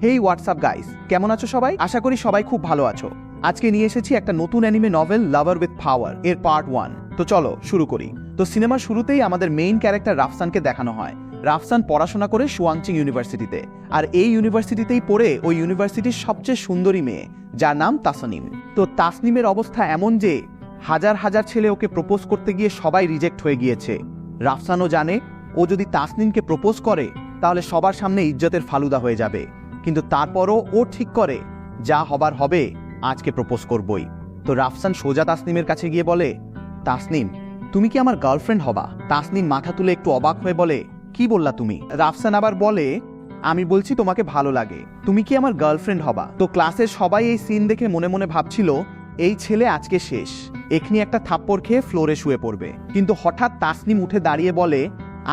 হেই WhatsApp guys, কেমন আছো সবাই? আশা করি সবাই খুব ভালো আছো। আজকে নিয়ে এসেছি একটা নতুন anime novel lover with power এর পার্ট 1। তো চলো শুরু করি। তো সিনেমার শুরুতেই আমাদের মেইন ক্যারেক্টার রাফসানকে দেখানো হয়। রাফসান পড়াশোনা করে সুয়াংচিং ইউনিভার্সিটিতে, আর এই ইউনিভার্সিটিতেই পড়ে ওই ইউনিভার্সিটির সবচেয়ে সুন্দরী মেয়ে, যার নাম তাসনিম। তো তাসনিমের অবস্থা এমন যে হাজার হাজার ছেলে ওকে প্রপোজ করতে গিয়ে সবাই রিজেক্ট হয়ে গিয়েছে। রাফসানও জানে ও যদি তাসনিমকে প্রপোজ করে তাহলে সবার সামনে ইজ্জতের ফালুদা হয়ে যাবে, কিন্তু তারপরও ও ঠিক করে যা হবার হবে, আজকে প্রপোজ করবই। তো রাফসান সোজা তাসনিমের কাছে গিয়ে বলে, তাসনিম তুমি কি আমার গার্লফ্রেন্ড হবা? তাসনিম মাথা তুলে একটু অবাক হয়ে বলে, কি বললা তুমি? রাফসান আবার বলে, আমি বলছি তোমাকে ভালো লাগে, তুমি কি আমার গার্লফ্রেন্ড হবা? তো ক্লাসের সবাই এই সিন দেখে মনে মনে ভাবছিল এই ছেলে আজকে শেষ, এখনি একটা থাপ্পড় খেয়ে ফ্লোরে শুয়ে পড়বে। কিন্তু হঠাৎ তাসনিম উঠে দাঁড়িয়ে বলে,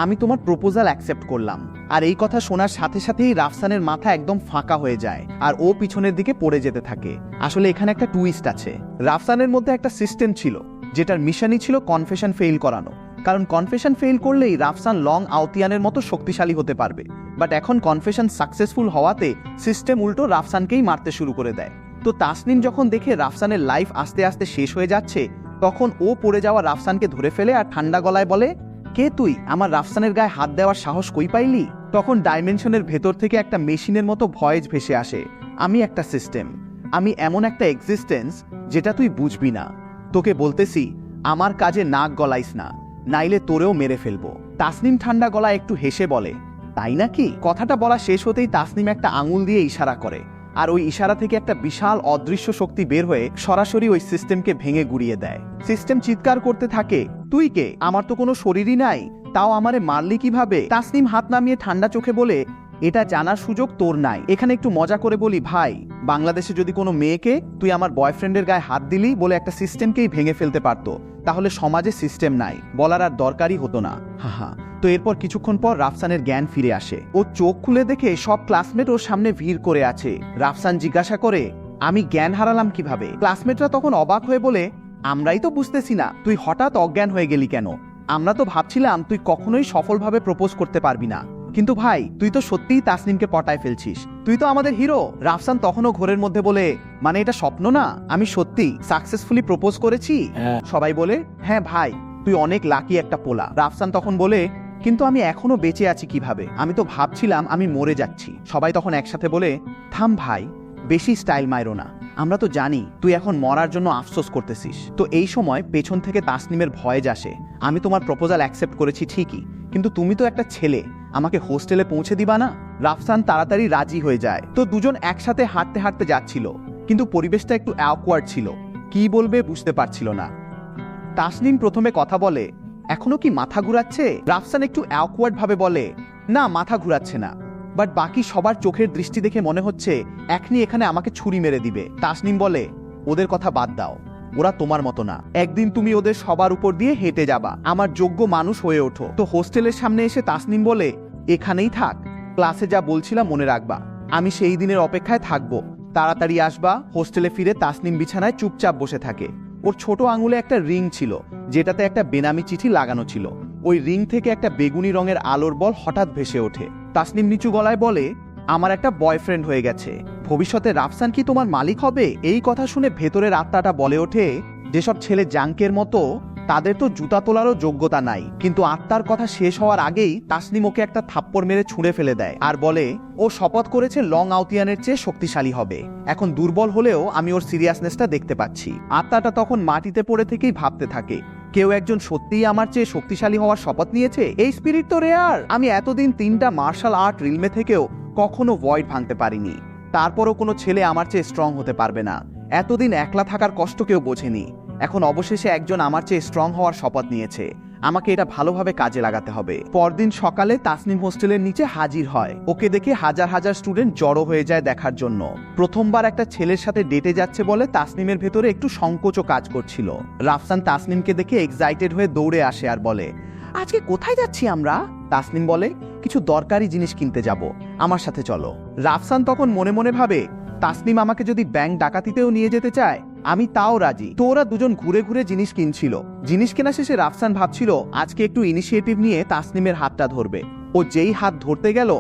আমি তোমার প্রপোজাল অ্যাকসেপ্ট করলাম। আর এই কথা শোনার সাথে সাথেই রাফসানের মাথা একদম ফাঁকা হয়ে যায় আর ও পিছনের দিকে পড়ে যেতে থাকে। আসলে এখানে একটা টুইস্ট আছে। রাফসানের মধ্যে একটা সিস্টেম ছিল যেটার মিশনই ছিল কনফেশন ফেইল করানো, কারণ কনফেশন ফেইল করলেই রাফসান লং আউতিয়ানের মতো শক্তিশালী হতে পারবে। বাট এখন কনফেশন সাকসেসফুল হওয়াতে সিস্টেম উল্টো রাফসানকেই মারতে শুরু করে দেয়। তো তাসনিম যখন দেখে রাফসানের লাইফ আস্তে আস্তে শেষ হয়ে যাচ্ছে, তখন ও পড়ে যাওয়া রাফসানকে ধরে ফেলে আর ঠান্ডা গলায় বলে, কে তুই? আমার রাফসানের গায়ে হাত দেওয়ার সাহস কই পাইলি? তখন ডাইমেনশনের ভেতর থেকে একটা মেশিনের মতো ভয়েস ভেসে আসে, আমি একটা সিস্টেম, আমি এমন একটা এক্সিস্টেন্স যেটা তুই বুঝবি না। তোকে বলতেছি আমার কাজে নাক গলাইস না, নাইলে তোরেও মেরে ফেলবো। তাসনিম ঠান্ডা গলায় একটু হেসে বলে, তাই নাকি? কথাটা বলা শেষ হতেই তাসনিম একটা আঙুল দিয়ে ইশারা করে, আর ওই ইশারা থেকে একটা বিশাল অদৃশ্য শক্তি বের হয়ে সরাসরি ওই সিস্টেমকে ভেঙে গুড়িয়ে দেয়। সিস্টেম চিৎকার করতে থাকে, তুই কে? আমার তো কোনো শরীরই নাই, তাও আমারে মারলি কিভাবে? তাসনিম হাত নামিয়ে ঠান্ডা চোখে বলে, এটা জানার সুযোগ তোর নাই। এখানে একটু মজা করে বলি ভাই, বাংলাদেশে যদি কোনো মেয়েকে তুই আমার বয়ফ্রেন্ডের গায়ে হাত দিলি বলে একটা সিস্টেমকেই ভেঙে ফেলতে পারতো, তাহলে সমাজে সিস্টেম নাই বলার আর দরকারই হতো না। হা। তো এরপর কিছুক্ষণ পর রাফসানের জ্ঞান ফিরে আসে। ও চোখ খুলে দেখে সব ক্লাসমেট ওর সামনে ভিড় করে আছে। রাফসান জিজ্ঞাসা করে, আমি জ্ঞান হারালাম কিভাবে? ক্লাসমেটরা তখন অবাক হয়ে বলে, আমরাই তো বুঝতেছি না তুই হঠাৎ অজ্ঞান হয়ে গেলি কেন। আমরা তো ভাবছিলাম তুই কখনোই সফলভাবে প্রপোজ করতে পারবি না, কিন্তু ভাই তুই তো সত্যিই তাসনিমকে পটায় ফেলছিস, তুই তো আমাদের হিরো। রাফসান তখনও ঘোরের মধ্যে বলে, মানে এটা স্বপ্ন না, আমি সত্যি সাকসেসফুলি প্রপোজ করেছি। সবাই বলে, হ্যাঁ ভাই তুই অনেক লাকি একটা পোলা। রাফসান তখন বলে, কিন্তু আমি এখনো বেঁচে আছি কিভাবে? আমি তো ভাবছিলাম আমি মরে যাচ্ছি। সবাই তখন একসাথে বলে, থাম ভাই, বেশি স্টাইল মাইরো না, আমরা তো জানি তুই এখন মরার জন্য আফসোস করতেছিস। তো এই সময় পেছন থেকে তাসনিমের ভয়েস আসে, আমি তোমার প্রপোজাল অ্যাকসেপ্ট করেছি ঠিকই, কিন্তু তুমি তো একটা ছেলে, আমাকে হোস্টেলে পৌঁছে দিবা না? রাফসান তাড়াতাড়ি রাজি হয়ে যায়। তো দুজন একসাথে হাঁটতে হাঁটতে যাচ্ছিল, কিন্তু পরিবেশটা একটু অ্যাওয়ার্ড ছিল, কি বলবে বুঝতে পারছিল না। তাসনিম প্রথমে কথা বলে, এখনো কি মাথা ঘুরাচ্ছে? রাফসান একটু অ্যাওয়ার্ড ভাবে বলে, না মাথা ঘুরাচ্ছে না, বাট বাকি সবার চোখের দৃষ্টি দেখে মনে হচ্ছে এখনি এখানে আমাকে ছুরি মেরে দিবে। তাসনিম বলে, ওদের কথা বাদ দাও, ওরা তোমার মতো না, একদিন তুমি ওদের সবার উপর দিয়ে হেঁটে যাবা, আমার যোগ্য মানুষ হয়ে ওঠো। তো হোস্টেলের সামনে এসে তাসনিম বলে, এখানেই থাক, ক্লাসে যা বলছিলাম মনে রাখবা, আমি সেই দিনের অপেক্ষায় থাকবো, তাড়াতাড়ি আসবা। হোস্টেলে ফিরে তাসনিম বিছানায় চুপচাপ বসে থাকে। ওর ছোট আঙুলে একটা রিং ছিল যেটাতে একটা বেনামি চিঠি লাগানো ছিল। ওই রিং থেকে একটা বেগুনি রঙের আলোর বল হঠাৎ ভেসে ওঠে। তাসনিম নিচু গলায় বলে, আমার একটা বয়ফ্রেন্ড হয়ে গেছে, ভবিষ্যতে রাফসান কি তোমার মালিক হবে? এই কথা শুনে ভেতরের আত্মাটা বলে ওঠে, যেসব ছেলে জাঙ্কের মতো তাদের তো জুতা তোলারও যোগ্যতা নাই। কিন্তু আত্মার কথা শেষ হওয়ার আগেই তাসনিম ওকে একটা থাপ্পড় মেরে ছুঁড়ে ফেলে দেয় আর বলে, ও শপথ করেছে লং আউতিয়ানের চেয়ে শক্তিশালী হবে, এখন দুর্বল হলেও আমি ওর সিরিয়াসনেসটা দেখতে পাচ্ছি। আত্মাটা তখন মাটিতে পড়ে থেকেই ভাবতে থাকে, কেউ একজন সত্যিই আমার চেয়ে শক্তিশালী হওয়ার শপথ নিয়েছে, এই স্পিরিট তো রেয়ার। আমি এতদিন 3টা মার্শাল আর্ট রিলমে থেকেও কখনো ভয়েড ভাঙতে পারিনি, তারপরও কোনো ছেলে আমার চেয়ে স্ট্রং হতে পারবে না। এতদিন একলা থাকার কষ্ট কেউ বোঝেনি, এখন অবশেষে একজন আমার চেয়ে স্ট্রং হওয়ার শপথ নিয়েছে, আমাকে এটা ভালোভাবে কাজে লাগাতে হবে। পরদিন সকালে তাসনিম হোস্টেলের নিচে হাজির হয়। ওকে দেখে হাজার হাজার স্টুডেন্ট জড়ো হয়ে যায় দেখার জন্য। প্রথমবার একটা ছেলের সাথে ডেটে যাচ্ছে বলে তাসনিমের ভেতরে একটু সংকোচও কাজ করছিল। রাফসান তাসনিমকে দেখে এক্সাইটেড হয়ে দৌড়ে আসে আর বলে, আজকে কোথায় যাচ্ছি আমরা? তাসনিম বলে, কিছু দরকারি জিনিস কিনতে যাব, আমার সাথে চলো। রাফসান তখন মনে মনে ভাবে, তাসনিম আমাকে যদি ব্যাংক ডাকাতিতেও নিয়ে যেতে চায় আমি তাও রাজি। তো ওরা দুজন ঘুরে ঘুরে জিনিস কিনছিল। জিনিস কেনা শেষে রাফসান ভাবছিল আজকে একটু ইনিশিয়েটিভ নিয়ে তাসনিমের হাতটা ধরবে। ও যেই হাত ধরতে গেল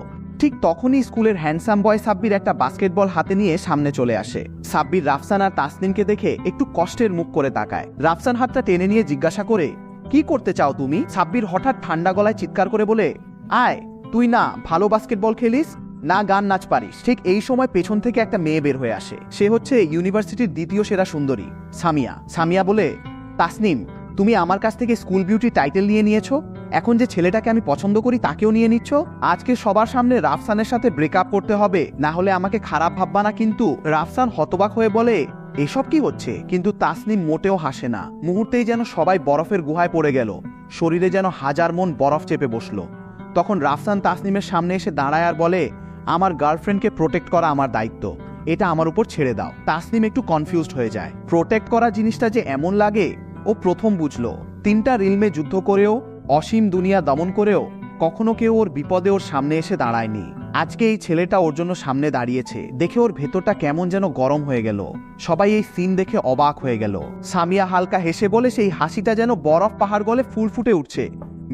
ঠিক তখনই স্কুলের হ্যান্ডসাম বয় সাব্বির একটা বাস্কেটবল হাতে নিয়ে সামনে চলে আসে। সাব্বির রাফসান আর তাসনিমকে দেখে একটু কষ্টের মুখ করে তাকায়। রাফসান হাতটা টেনে নিয়ে জিজ্ঞাসা করে, কি করতে চাও তুমি? সাব্বির হঠাৎ ঠান্ডা গলায় চিৎকার করে বলে, আয়, তুই না ভালো বাস্কেটবল খেলিস, না গান নাচ পারিস। ঠিক এই সময় পেছন থেকে একটা মেয়ে বের হয়ে আসে। সে হচ্ছে ইউনিভার্সিটির দ্বিতীয় সেরা সুন্দরী সামিয়া। সামিয়া বলে, তাসনিম, তুমি আমার কাছ থেকে স্কুল বিউটি টাইটেল নিয়ে নিয়েছো, এখন যে ছেলেটাকে আমি পছন্দ করি তাকেও নিয়ে নিচ্ছ। আজকে সবার সামনে রাফসানের সাথে ব্রেকআপ করতে হবে, না হলে আমাকে খারাপ ভাববা না কিন্তু। রাফসান হতবাক হয়ে বলে, এসব কি হচ্ছে? কিন্তু তাসনিম মোটেও হাসে না। মুহূর্তেই যেন সবাই বরফের গুহায় পড়ে গেল, শরীরে যেন হাজার মন বরফ চেপে বসলো। তখন রাফসান তাসনিমের সামনে এসে দাঁড়ায় আর বলে, আমার গার্লফ্রেন্ডকে প্রোটেক্ট করা আমার দায়িত্ব, এটা আমার উপর ছেড়ে দাও। তাসনিম একটু কনফিউজড হয়ে যায়। প্রোটেক্ট করা জিনিসটা যে এমন লাগে ও প্রথম বুঝলো। 3টা রিলমে যুদ্ধ করেও, অসীম দুনিয়া দমন করেও কখনো কেউ ওর বিপদে ওর সামনে এসে দাঁড়ায়নি। আজকে এই ছেলেটা ওর জন্য সামনে দাঁড়িয়েছে দেখে ওর ভেতরটা কেমন যেন গরম হয়ে গেল। সবাই এই সিন দেখে অবাক হয়ে গেল। সামিয়া হালকা হেসে বলে, সেই হাসিটা যেন বরফ পাহাড় গলে ফুল ফুটে উঠছে।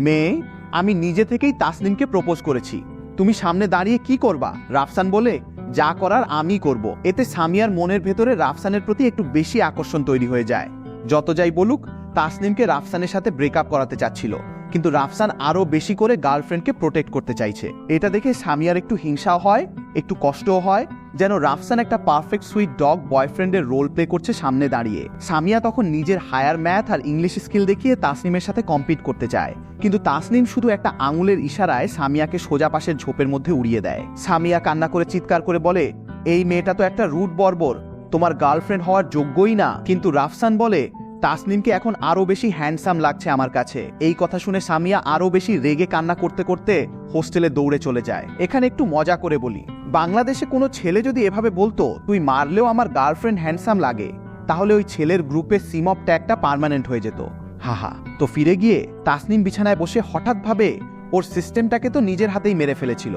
মেয়ে, আমি নিজে থেকেই তাসনিমকে প্রপোজ করেছি, তুমি সামনে দাঁড়িয়ে কি করবা? রাফসান বলে, যা করার আমি করব। এতে সামিয়ার মনের ভেতরে রাফসানের প্রতি একটু বেশি আকর্ষণ তৈরি হয়ে যায়। যত যাই বলুক, তাসনিমকে রাফসানের সাথে ব্রেকআপ করাতে চাচ্ছিল, কিন্তু রাফসান আরো বেশি করে গার্লফ্রেন্ডকে প্রোটেক্ট করতে চাইছে। এটা দেখে সামিয়ার একটু হিংসাও হয়, একটু কষ্টও হয়, যেন রাফসান একটা পারফেক্ট সুইট ডগ বয়ফ্রেন্ডের রোল প্লে করছে সামনে দাঁড়িয়ে। সামিয়া তখন নিজের হায়ার ম্যাথ আর ইংলিশ স্কিল দেখিয়ে তাসনিমের সাথে কম্পিট করতে চায়, কিন্তু তাসনিম শুধু একটা আঙুলের ইশারায় সামিয়াকে সোজা পাশের ঝোপের মধ্যে উড়িয়ে দেয়। সামিয়া কান্না করে চিৎকার করে বলে, এই মেয়েটা তো একটা রুট বর্বর, তোমার গার্লফ্রেন্ড হওয়ার যোগ্যই না। কিন্তু রাফসান বলে, তাসনিমকে এখন আরো বেশি হ্যান্ডসাম লাগছে আমার কাছে। এই কথা শুনে সামিয়া আরো বেশি রেগে কান্না করতে করতে হোস্টেলে দৌড়ে চলে যায়। এখানে একটু মজা করে বলি, বাংলাদেশে কোনো ছেলে যদি এভাবে বলতো, তুই মারলেও আমার গার্লফ্রেন্ড হ্যান্ডসাম লাগে, তাহলে ওই ছেলের গ্রুপে সিমপ ট্যাগটা পার্মানেন্ট হয়ে যেত। হাহা। তো ফিরে গিয়ে তাসনিম বিছানায় বসে হঠাৎ ভাবে, ওর সিস্টেমটাকে তো নিজের হাতেই মেরে ফেলেছিল,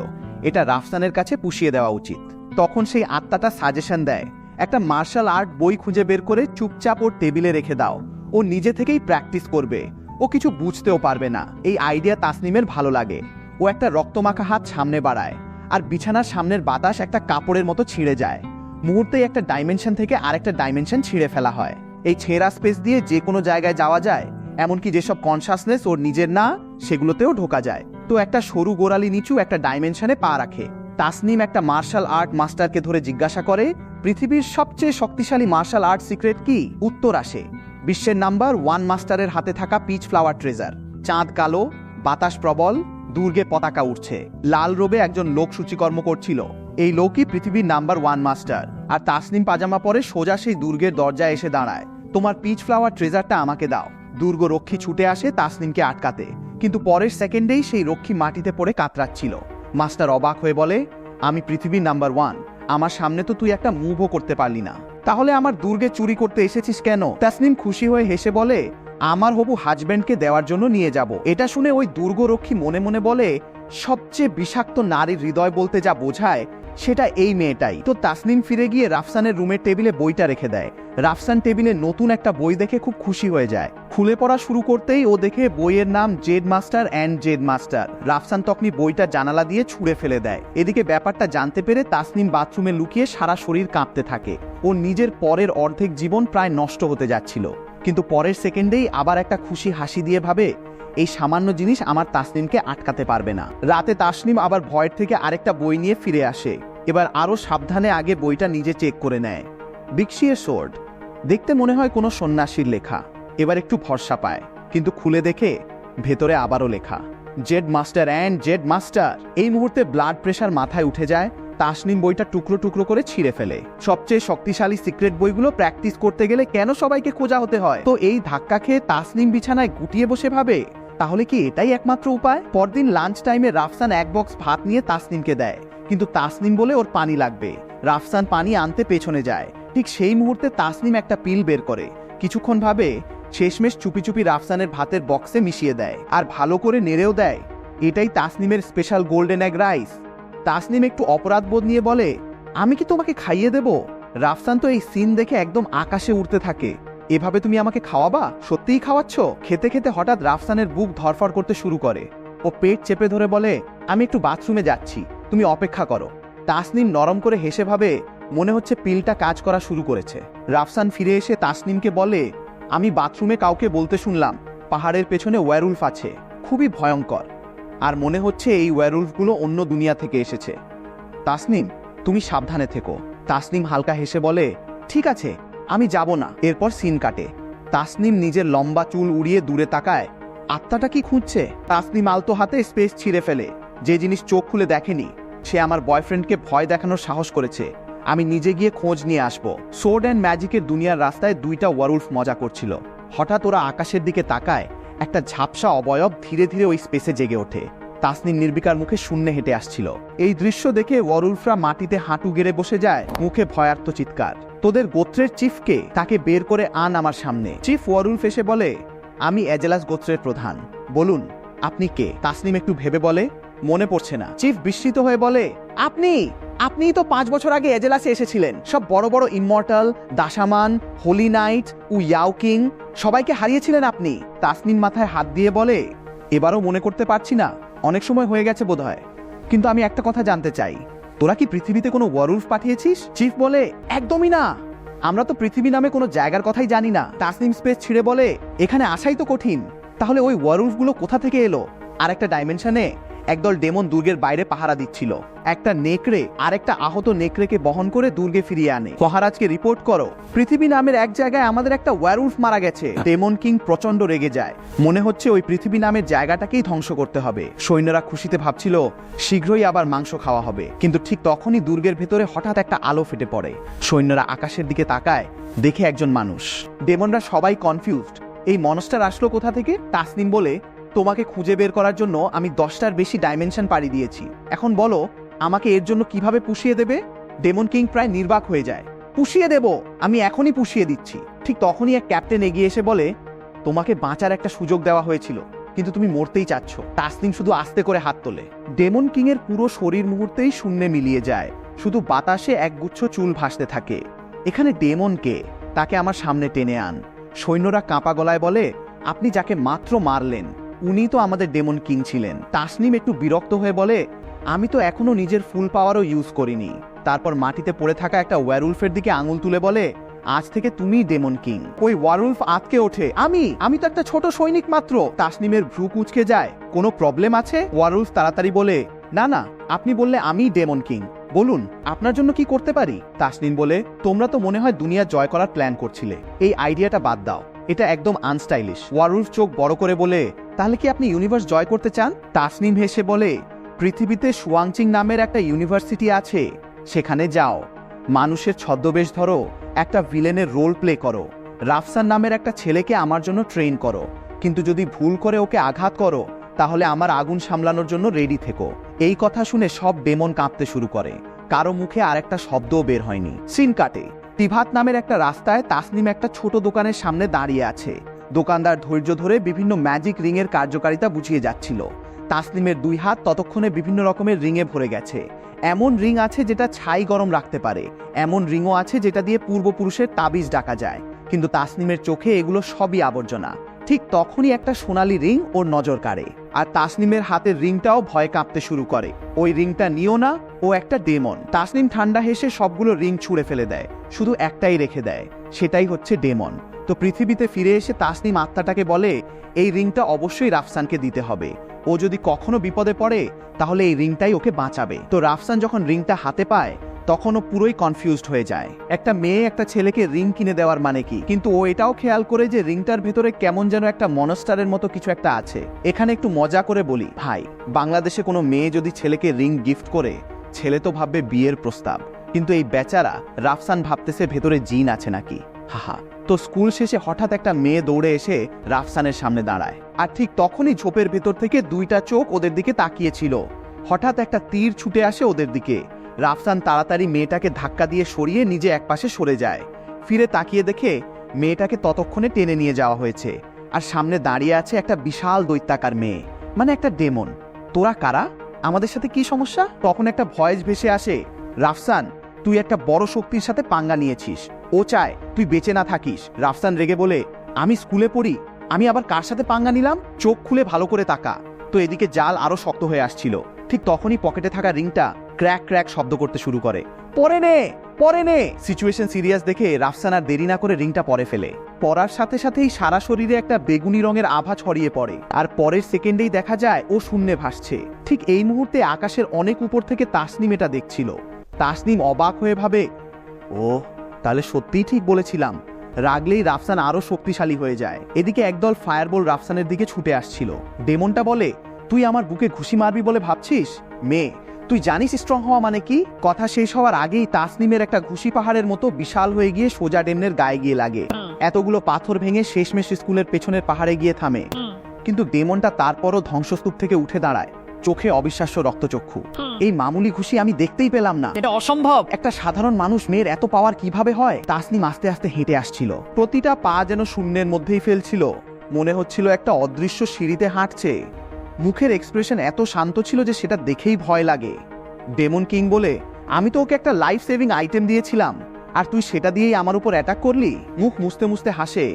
এটা রাফসানের কাছে পুষিয়ে দেওয়া উচিত। তখন সেই আত্মাটা সাজেশন দেয়, একটা মার্শাল আর্ট বই খুঁজে বের করে চুপচাপ ওর টেবিলে রেখে দাও, ও নিজে থেকেই প্র্যাকটিস করবে, ও কিছু বুঝতেও পারবে না। এই আইডিয়া তাসনিমের ভালো লাগে। ও একটা রক্তমাখা হাত সামনে বাড়ায়, আর বিছানার সামনের বাতাস একটা কাপড়ের মতো ছিঁড়ে যায়। মুহূর্তেই একটা ডাইমেনশন থেকে আরেকটা ডাইমেনশন ছিঁড়ে ফেলা হয়। এই ছেঁড়া স্পেস দিয়ে যে কোনো জায়গায় যাওয়া যায়, এমনকি যেসব কনসাসনেস ওর নিজের না, সেগুলোতেও ঢোকা যায়। তো একটা সরু গোড়ালি নিচু একটা ডাইমেনশনে পা রাখে। তাসনিম একটা মার্শাল আর্ট মাস্টারকে ধরে জিজ্ঞাসা করে, পৃথিবীর সবচেয়ে শক্তিশালী মার্শাল আর্ট সিক্রেট কি? উত্তর আসে, বিশ্বের নাম্বার 1 মাস্টারের হাতে থাকা পিচ ফ্লাওয়ার ট্রেজার। চাঁদ কালো, বাতাস প্রবল, দুর্গে পতাকা উঠছে, লাল রোবে একজন লোক সূচিকর্ম করছিল। এই লোকই পৃথিবীর নাম্বার 1 মাস্টার। আর তাসনিম পাজামা পরে সোজা সেই দুর্গের দরজায় এসে দাঁড়ায়। তোমার পিচ ফ্লাওয়ার ট্রেজারটা আমাকে দাও। দুর্গ রক্ষী ছুটে আসে তাসনিমকে আটকাতে, কিন্তু পরের সেকেন্ডেই সেই রক্ষী মাটিতে পড়ে কাতরাচ্ছিল। মাস্টার অবাক হয়ে বলে, আমি পৃথিবীর নাম্বার 1, আমার সামনে তো তুই একটা মুভও করতে পারলি না, তাহলে আমার দুর্গে চুরি করতে এসেছিস কেন? তাসনিম খুশি হয়ে হেসে বলে, আমার হবু হাজব্যান্ডকে দেওয়ার জন্য নিয়ে যাব। এটা শুনে ওই দুর্গরক্ষী মনে মনে বলে, সবচেয়ে বিষাক্ত নারীর হৃদয় বলতে যা বোঝায় সেটা এই মেয়েটাই। তো তাসনিম ফিরে গিয়ে রাফসানের রুমের টেবিলে বইটা রেখে দেয়। রাফসান টেবিলে নতুন একটা বই দেখে খুব খুশি হয়ে যায়। খুলে পড়া শুরু করতেই ও দেখে বইয়ের নাম Z master and Z master. Rafsan তখনই বইটা জানালা দিয়ে ছুঁড়ে ফেলে দেয়। এদিকে ব্যাপারটা জানতে পেরে তাসনিম বাথরুমে লুকিয়ে সারা শরীর কাঁপতে থাকে। ও নিজের পরের অর্ধেক জীবন প্রায় নষ্ট হতে যাচ্ছিল, কিন্তু পরের সেকেন্ডেই আবার একটা খুশি হাসি দিয়ে ভাবে, এই সামান্য জিনিস আমার তাসনিমকে আটকাতে পারবে না। রাতে তাসনিম আবার ভয়ের থেকে আরেকটা বই নিয়ে ফিরে আসে। এবার আরো সাবধানে আগে বইটা নিজে চেক করে নেয়। বিক্সিয়ের সোর্ড দেখতে মনে হয় কোনো সন্ন্যাসীর লেখা। এবার একটু ভরসা পায়, কিন্তু খুলে দেখে ভেতরে আবারও লেখা, Z master and Z master. এই মুহূর্তে ব্লাড প্রেশার মাথায় উঠে যায়। তাসনিম বইটা টুকরো টুকরো করে ছিঁড়ে ফেলে। সবচেয়ে শক্তিশালী সিক্রেট বইগুলো প্র্যাকটিস করতে গেলে কেন সবাইকে খোঁজা হতে হয়? তো এই ধাক্কা খেয়ে তাসনিম বিছানায় গুটিয়ে বসে ভাবে, তাহলে কি এটাই একমাত্র উপায়? পরদিন লাঞ্চ টাইমে রাফসান এক বক্স ভাত নিয়ে তাসনিমকে দেয়, কিন্তু তাসনিম বলে ওর পানি লাগবে। রাফসান পানি আনতে পেছনে যায়। ঠিক সেই মুহূর্তে তাসনিম একটা পিল বের করে। কিছুক্ষণ ভাবে, শেষমেশ চুপি চুপি রাফসানের ভাতের বক্সে মিশিয়ে দেয়, আর ভালো করে নেড়েও দেয়। এটাই তাসনিমের special golden egg rice. Tasnim একটু অপরাধবোধ নিয়ে বলে, আমি কি তোমাকে খাইয়ে দেব? রাফসান তো এই সিন দেখে একদম আকাশে উঠতে থাকে। এভাবে তুমি আমাকে খাওয়াবা? সত্যিই খাওয়াচ্ছ? খেতে খেতে হঠাৎ রাফসানের বুক ধরফর করতে শুরু করে। ও পেট চেপে ধরে বলে, আমি একটু বাথরুমে যাচ্ছি, তুমি অপেক্ষা করো। তাসনিম নরম করে হেসে ভাবে, মনে হচ্ছে পিলটা কাজ করা শুরু করেছে। রাফসান ফিরে এসে তাসনিমকে বলে, আমি বাথরুমে কাউকে বলতে শুনলাম পাহাড়ের পেছনে ওয়্যারউলফ আছে, খুবই ভয়ঙ্কর, আর মনে হচ্ছে এই ওয়্যারউলফগুলো অন্য দুনিয়া থেকে এসেছে। তাসনিম, তুমি সাবধানে থেকো। তাসনিম হালকা হেসে বলে, ঠিক আছে, আমি যাব না। এরপর সিন কাটে। তাসনিম নিজের লম্বা চুল উড়িয়ে দূরে তাকায়। আত্মাটা কি খুঁজছে? তাসনিম আলতো হাতে স্পেস ছিঁড়ে ফেলে। যে জিনিস চোখ খুলে দেখেনি, সে আমার বয়ফ্রেন্ডকে ভয় দেখানোর সাহস করেছে। আমি নিজে গিয়ে খোঁজ নিয়ে আসব। সোর্ড অ্যান্ড ম্যাজিকের দুনিয়ার রাস্তায় দুইটা ওয়ারউলফ মজা করছিল। হঠাৎ ওরা আকাশের দিকে তাকায়। একটা ঝাপসা অবয়ব ধীরে ধীরে ওই স্পেসে জেগে ওঠে। তাসনিম নির্বিকার মুখে শূন্যে হেঁটে আসছিল। এই দৃশ্য দেখে ওয়ারউলফরা মাটিতে হাঁটু গেড়ে বসে যায়, মুখে ভয়ার্ত চিৎকার। তোদের গোত্রের চিফকে, তাকে বের করে আন আমার সামনে। চিফ ওয়ারউলফ এসে বলে, আমি এজেলাস গোত্রের প্রধান। বলুন, আপনি কে? তাসনিম একটু ভেবে বলে, মনে পড়ছে না। চিফ বিস্মিত হয়ে বলে, আপনিই তো 5 বছর আগে এজেলাসে এসেছিলেন। সব বড় বড় ইমমর্টাল, দাসামান, হোলি নাইট ও ইয়াও কিং সবাইকে হারিয়েছিলেন আপনি। তাসনিম মাথায় হাত দিয়ে বলে, এবারও মনে করতে পারছি না, অনেক সময় হয়ে গেছে বোধহয়। কিন্তু আমি একটা কথা জানতে চাই, তোরা কি পৃথিবীতে কোনো ওয়ারউলফ পাঠিয়েছিস? চিফ বলে, একদমই না, আমরা তো পৃথিবী নামে কোনো জায়গার কথাই জানি না। তাসনিম স্পেস ছিঁড়ে বলে, এখানে আসাই তো কঠিন। তাহলে ওই ওয়ারউলফগুলো কোথা থেকে এলো? আর একটা ডাইমেনশনে একদল ডেমন দুর্গের বাইরে পাহারা দিচ্ছিল। একটা নেকড়ে আর একটা আহত নেকড়েকে বহন করে দুর্গে ফিরিয়ে আনে। মহারাজকে রিপোর্ট করো, পৃথিবী নামের এক জায়গায় আমাদের একটা ওয়্যারউলফ মারা গেছে। ডেমন কিং প্রচন্ড রেগে যায়। মনে হচ্ছে ওই পৃথিবী নামের জায়গাটাকেই ধ্বংস করতে হবে। সৈন্যরা খুশিতে ভাবছিল শীঘ্রই আবার মাংস খাওয়া হবে। কিন্তু ঠিক তখনই দুর্গের ভেতরে হঠাৎ একটা আলো ফেটে পড়ে। সৈন্যরা আকাশের দিকে তাকায়, দেখে একজন মানুষ। ডেমনরা সবাই কনফিউজড, এই মনস্টার আসলো কোথা থেকে? তাসনিম বলে, তোমাকে খুঁজে বের করার জন্য আমি 10টার বেশি ডাইমেনশন পাড়ি দিয়েছি। এখন বলো, আমাকে এর জন্য কিভাবে পুষিয়ে দেবে? ডেমন কিং প্রায় নির্বাক হয়ে যায়। পুষিয়ে দেব, আমি এখনই পুষিয়ে দিচ্ছি। ঠিক তখনই এক ক্যাপ্টেন এগিয়ে এসে বলে, তোমাকে বাঁচার একটা সুযোগ দেওয়া হয়েছিল, কিন্তু তুমি মরতেই চাচ্ছ। তাসনিম শুধু আস্তে করে হাত তোলে। ডেমন কিং এর পুরো শরীর মুহূর্তেই শূন্যে মিলিয়ে যায়। শুধু বাতাসে একগুচ্ছ চুল ভাসতে থাকে। এখানে ডেমন কে? তাকে আমার সামনে টেনে আন। সৈন্যরা কাঁপা গলায় বলে, আপনি যাকে মাত্র মারলেন উনি তো আমাদের ডেমন কিং ছিলেন। তাসনিম একটু বিরক্ত হয়ে বলে, আমি তো এখনো নিজের ফুল পাওয়ারও ইউজ করিনি। তারপর মাটিতে পড়ে থাকা একটা ওয়্যারউলফের দিকে আঙুল তুলে বলে, আজ থেকে তুমিই ডেমন কিং। ওই ওয়্যারউলফ আঁতকে ওঠে, আমি তো একটা ছোট সৈনিক মাত্র। তাসনিমের ভ্রু কুঁচকে যায়। কোনো প্রবলেম আছে? ওয়্যারউলফ তাড়াতাড়ি বলে, না না, আপনি বললে আমিই ডেমন কিং। বলুন, আপনার জন্য কি করতে পারি? তাসনিম বলে, তোমরা তো মনে হয় দুনিয়া জয় করার প্ল্যান করছিলে। এই আইডিয়াটা বাদ দাও, এটা একদম আনস্টাইলিশ। ওয়্যারউলফ চোখ বড় করে বলে, তাহলে কি আপনি ইউনিভার্স জয় করতে চান? তাসনিম হেসে বলে, পৃথিবীতে সুয়াংচিং নামের একটা ইউনিভার্সিটি আছে, সেখানে যাও, মানুষের ছদ্মবেশ ধরো, একটা ভিলেনের রোল প্লে করো, রাফসান নামের একটা ছেলেকে আমার জন্য ট্রেন করো, কিন্তু যদি ভুল করে ওকে আঘাত করো তাহলে আমার আগুন সামলানোর জন্য রেডি থেকো। এই কথা শুনে সব ডেমন কাঁপতে শুরু করে। কারো মুখে আর একটা শব্দও বের হয়নি। সিন কাটে। টিভাত নামের একটা রাস্তায় তাসনিম একটা ছোট দোকানের সামনে দাঁড়িয়ে আছে। দোকানদার ধৈর্য ধরে বিভিন্ন ম্যাজিক রিংয়ের কার্যকারিতা বুঝিয়ে যাচ্ছিল। তাসনিমের 2 হাত ততক্ষণে বিভিন্ন রকমের রিংয়ে ভরে গেছে। এমন রিং আছে যেটা ছাই গরম রাখতে পারে, এমন রিংও আছে যেটা দিয়ে পূর্বপুরুষের তাবিজ ডাকা যায়। কিন্তু তাসনিমের চোখে এগুলো সবই আবর্জনা। ঠিক তখনই একটা সোনালি রিং ওর নজর কাড়ে, আর তাসনিমের হাতের রিংটাও ভয় কাঁপতে শুরু করে। ওই রিংটা নিও না, ও একটা ডেমন। তাসনিম ঠান্ডা হেসে সবগুলো রিং ছুঁড়ে ফেলে দেয়, শুধু একটাই রেখে দেয়, সেটাই হচ্ছে ডেমন। তো পৃথিবীতে ফিরে এসে তাসনিম আত্মাটাকে বলে, এই রিংটা অবশ্যই রাফসানকে দিতে হবে। ও যদি কখনো বিপদে পড়ে তাহলে এই রিংটাই ওকে বাঁচাবে। তো রাফসান যখন রিংটা হাতে পায় তখন ও পুরোই কনফিউজড হয়ে যায়। একটা মেয়ে একটা ছেলেকে রিং কিনে দেওয়ার মানে কি? কিন্তু ও এটাও খেয়াল করে যে রিংটার ভেতরে কেমন যেন একটা মনস্টারের মতো কিছু একটা আছে। এখানে একটু মজা করে বলি ভাই, বাংলাদেশে কোনো মেয়ে যদি ছেলেকে রিং গিফট করে, ছেলে তো ভাববে বিয়ের প্রস্তাব, কিন্তু এই বেচারা রাফসান ভাবতেছে ভেতরে জিন আছে নাকি। হাহা। তো স্কুল শেষে হঠাৎ একটা মেয়ে দৌড়ে এসে রাফসানের সামনে দাঁড়ায়, আর ঠিক তখনই ঝোপের ভেতর থেকে 2টা চোখ ওদের দিকে তাকিয়েছিল। হঠাৎ একটা তীর ছুটে আসে ওদের দিকে। রাফসান তাড়াতাড়ি মেয়েটাকে ধাক্কা দিয়ে সরিয়ে নিজে একপাশে সরে যায়। ফিরে তাকিয়ে দেখে মেয়েটাকে ততক্ষণে টেনে নিয়ে যাওয়া হয়েছে, আর সামনে দাঁড়িয়ে আছে একটা বিশাল দৈত্যাকার মেয়ে, মানে একটা ডেমন। তোরা কারা? আমাদের সাথে কি সমস্যা? তখন একটা ভয়েস ভেসে আসে, রাফসান, তুই একটা বড় শক্তির সাথে পাঙ্গা নিয়েছিস, ও চায় তুই বেঁচে না থাকিস। রাফসান রেগে বলে, আমি স্কুলে পড়ি, আমি আবার কার সাথে পাঙ্গা নিলাম? চোখ খুলে ভালো করে তাকা। তো এদিকে জাল আরো শক্ত হয়ে আসছিল। ঠিক তখনই পকেটে থাকা রিংটা ক্র্যাক ক্র্যাক শব্দ করতে শুরু করে। পরে নে পরে নে। সিচুয়েশন সিরিয়াস দেখে রাফসান আর দেরি না করে রিংটা পরে ফেলে। পরার সাথে সাথেই সারা শরীরে একটা বেগুনি রঙের আভা ছড়িয়ে পড়ে, আর পরের সেকেন্ডেই দেখা যায় ও শূন্যে ভাসছে। ঠিক এই মুহূর্তে আকাশের অনেক উপর থেকে তাসনিম এটা দেখছিল। তাসনিম অবাক হয়ে ভাবে, ও তাহলে সত্যিই ঠিক বলেছিলাম। রাগলেই রাফসান আরো শক্তিশালী হয়ে যায়। এদিকে একদল ফায়ারবল রাফসানের দিকে ছুটে আসছিল। ডেমনটা বলে, তুই আমার বুকে ঘুষি মারবি বলে ভাবছিস? মেয়ে, তুই জানিস স্ট্রং হওয়া মানে কি? কথা শেষ হওয়ার আগেই তাসনিমের একটা ঘুষি পাহাড়ের মতো বিশাল হয়ে গিয়ে সোজা ডেমনের গায়ে গিয়ে লাগে। এতগুলো পাথর ভেঙে শেষমেশ স্কুলের পেছনের পাহাড়ে গিয়ে থামে। কিন্তু ডেমনটা তারপরও ধ্বংসস্তূপ থেকে উঠে দাঁড়ায়, চোখে অবিশ্বাস্য রক্তচক্ষু। এই মামুলি ঘুষি আমি দেখতেই পেলাম না, এটা অসম্ভব। একটা সাধারণ মানুষ মেয়ের এত পাওয়ার কিভাবে হয়? তাসনিম আস্তে আস্তে হেঁটে আসছিল, প্রতিটা পা যেন শূন্যের মধ্যেই ফেলছিল। মনে হচ্ছিল একটা অদৃশ্য সিঁড়িতে হাঁটছে। মুখের এক্সপ্রেশন এত শান্ত ছিল যে সেটা দেখেই ভয় লাগে। ডেমন কিং বলে, আমি তো ওকে একটা লাইফ সেভিং আইটেম দিয়েছিলাম, আর তুই সেটা দিয়েই আমার উপর অ্যাটাক করলি? মুখ মুছতে মুছতে হাসে,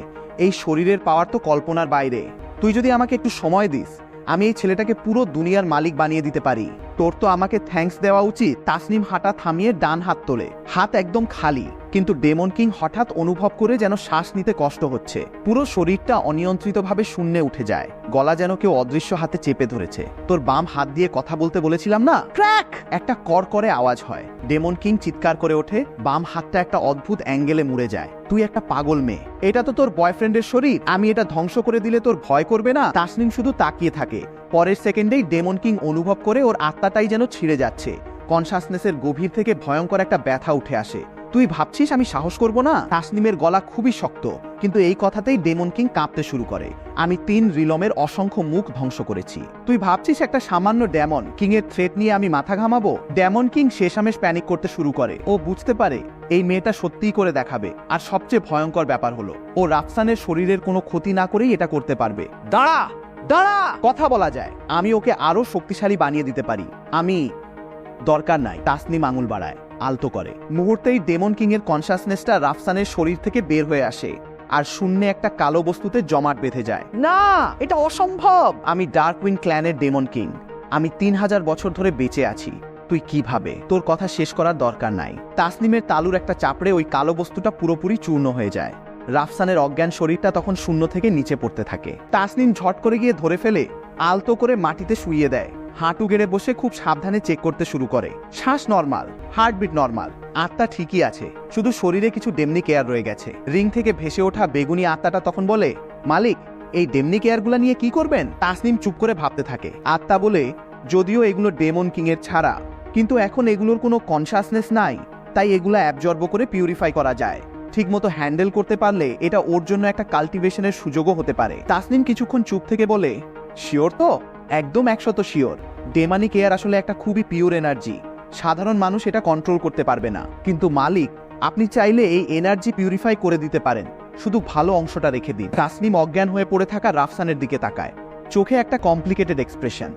এই শরীরের পাওয়ার তো কল্পনার বাইরে। তুই যদি আমাকে একটু সময় দিস, আমি এই ছেলেটাকে পুরো দুনিয়ার মালিক বানিয়ে দিতে পারি। তোর তো আমাকে থ্যাঙ্কস দেওয়া উচিত। তাসনিম হাঁটা থামিয়ে ডান হাত তোলে, হাত একদম খালি। কিন্তু ডেমন কিং হঠাৎ অনুভব করে যেন শ্বাস নিতে কষ্ট হচ্ছে। পুরো শরীরটা অনিয়ন্ত্রিতভাবে শূন্যে উঠে যায়, গলা যেন কেউ অদৃশ্য হাতে চেপে ধরেছে। তোর বাম হাত দিয়ে কথা বলতে বলেছিলাম না? ক্র্যাক একটা করকরে আওয়াজ হয়। ডেমন কিং চিৎকার করে ওঠে, বাম হাতটা একটা অদ্ভুত অ্যাঙ্গেলে মুড়ে যায়। তুই একটা পাগল মেয়ে, এটা তো তোর বয়ফ্রেন্ডের শরীর, আমি এটা ধ্বংস করে দিলে তোর ভয় করবে না? তাসনিম শুধু তাকিয়ে থাকে। পরের সেকেন্ডেই ডেমন কিং অনুভব করে ওর আত্মাটাই যেন ছিঁড়ে যাচ্ছে। কনসাসনেসের গভীর থেকে ভয়ঙ্কর একটা ব্যথা উঠে আসে। তুই ভাবছিস আমি সাহস করব না? তাসনিমের গলা খুবই শক্ত, কিন্তু এই কথাতেই ডেমন কিং কাঁপতে শুরু করে। আমি 3 রিলমের অসংখ্য মুখ ধ্বংস করেছি। তুই ভাবছিস একটা সামান্য ডেমন কিং এর থ্রেট নিয়ে আমি মাথা ঘামাবো? ডেমন কিং শেষামেশ প্যানিক করতে শুরু করে। ও বুঝতে পারে এই মেয়েটা সত্যিই করে দেখাবে। আর সবচেয়ে ভয়ঙ্কর ব্যাপার হলো, ও রাফসানের শরীরের কোনো ক্ষতি না করেই এটা করতে পারবে। দাঁড়া দাঁড়া, কথা বলা যায়। আমি ওকে আরো শক্তিশালী বানিয়ে দিতে পারি। আমি দরকার নাই। তাসনিম আঙুল বাড়ায়, আলতো করে। মুহূর্তেই ডেমন কিং এর কনসাসনেসটা রাফসানের শরীর থেকে বের হয়ে আসে, আর শূন্যে একটা কালো বস্তুতে জমাট বেঁধে যায়। না, এটা অসম্ভব। আমি ডার্ক উইন ক্ল্যানের ডেমন কিং। আমি 3000 বছর ধরে বেঁচে আছি। তুই কিভাবে? তোর কথা শেষ করার দরকার নাই। তাসনিমের তালুর একটা চাপড়ে ওই কালো বস্তুটা পুরোপুরি চূর্ণ হয়ে যায়। রাফসানের অজ্ঞান শরীরটা তখন শূন্য থেকে নিচে পড়তে থাকে। তাসনিম ঝট করে গিয়ে ধরে ফেলে, আলতো করে মাটিতে শুইয়ে দেয়। হাঁটু গেড়ে বসে খুব সাবধানে চেক করতে শুরু করে। শ্বাস নরমাল, হার্টবিট নরমাল, আত্মা ঠিকই আছে, শুধু শরীরে কিছু ডেমনি কেয়ার রয়ে গেছে। রিং থেকে ভেসে ওঠা বেগুনি আত্মাটা তখন বলে, মালিক, এই ডেমনি কেয়ারগুলা নিয়ে কি করবেন? তাসনিম চুপ করে ভাবতে থাকে। আত্মা বলে, যদিও এগুলো ডেমন কিং এর ছাড়া, কিন্তু এখন এগুলোর কোনো কনসাসনেস নাই, তাই এগুলা অ্যাবজর্ব করে পিউরিফাই করা যায়। ঠিকমতো হ্যান্ডেল করতে পারলে এটা ওর জন্য একটা কাল্টিভেশনের সুযোগও হতে পারে। তাসনিম কিছুক্ষণ চুপ থেকে বলে, শিওর তো? একদম 100% শিওর। ডেমানিক এয়ার আসলে একটা খুবই পিওর এনার্জি, সাধারণ মানুষ এটা কন্ট্রোল করতে পারবে না। কিন্তু মালিক, আপনি চাইলে এই এনার্জি পিউরিফাই করে দিতে পারেন, শুধু ভালো অংশটা রেখে দিন। তাসনিম অজ্ঞান হয়ে পড়ে থাকা রাফসানের দিকে তাকায়, চোখে একটা কমপ্লিকেটেড এক্সপ্রেশন।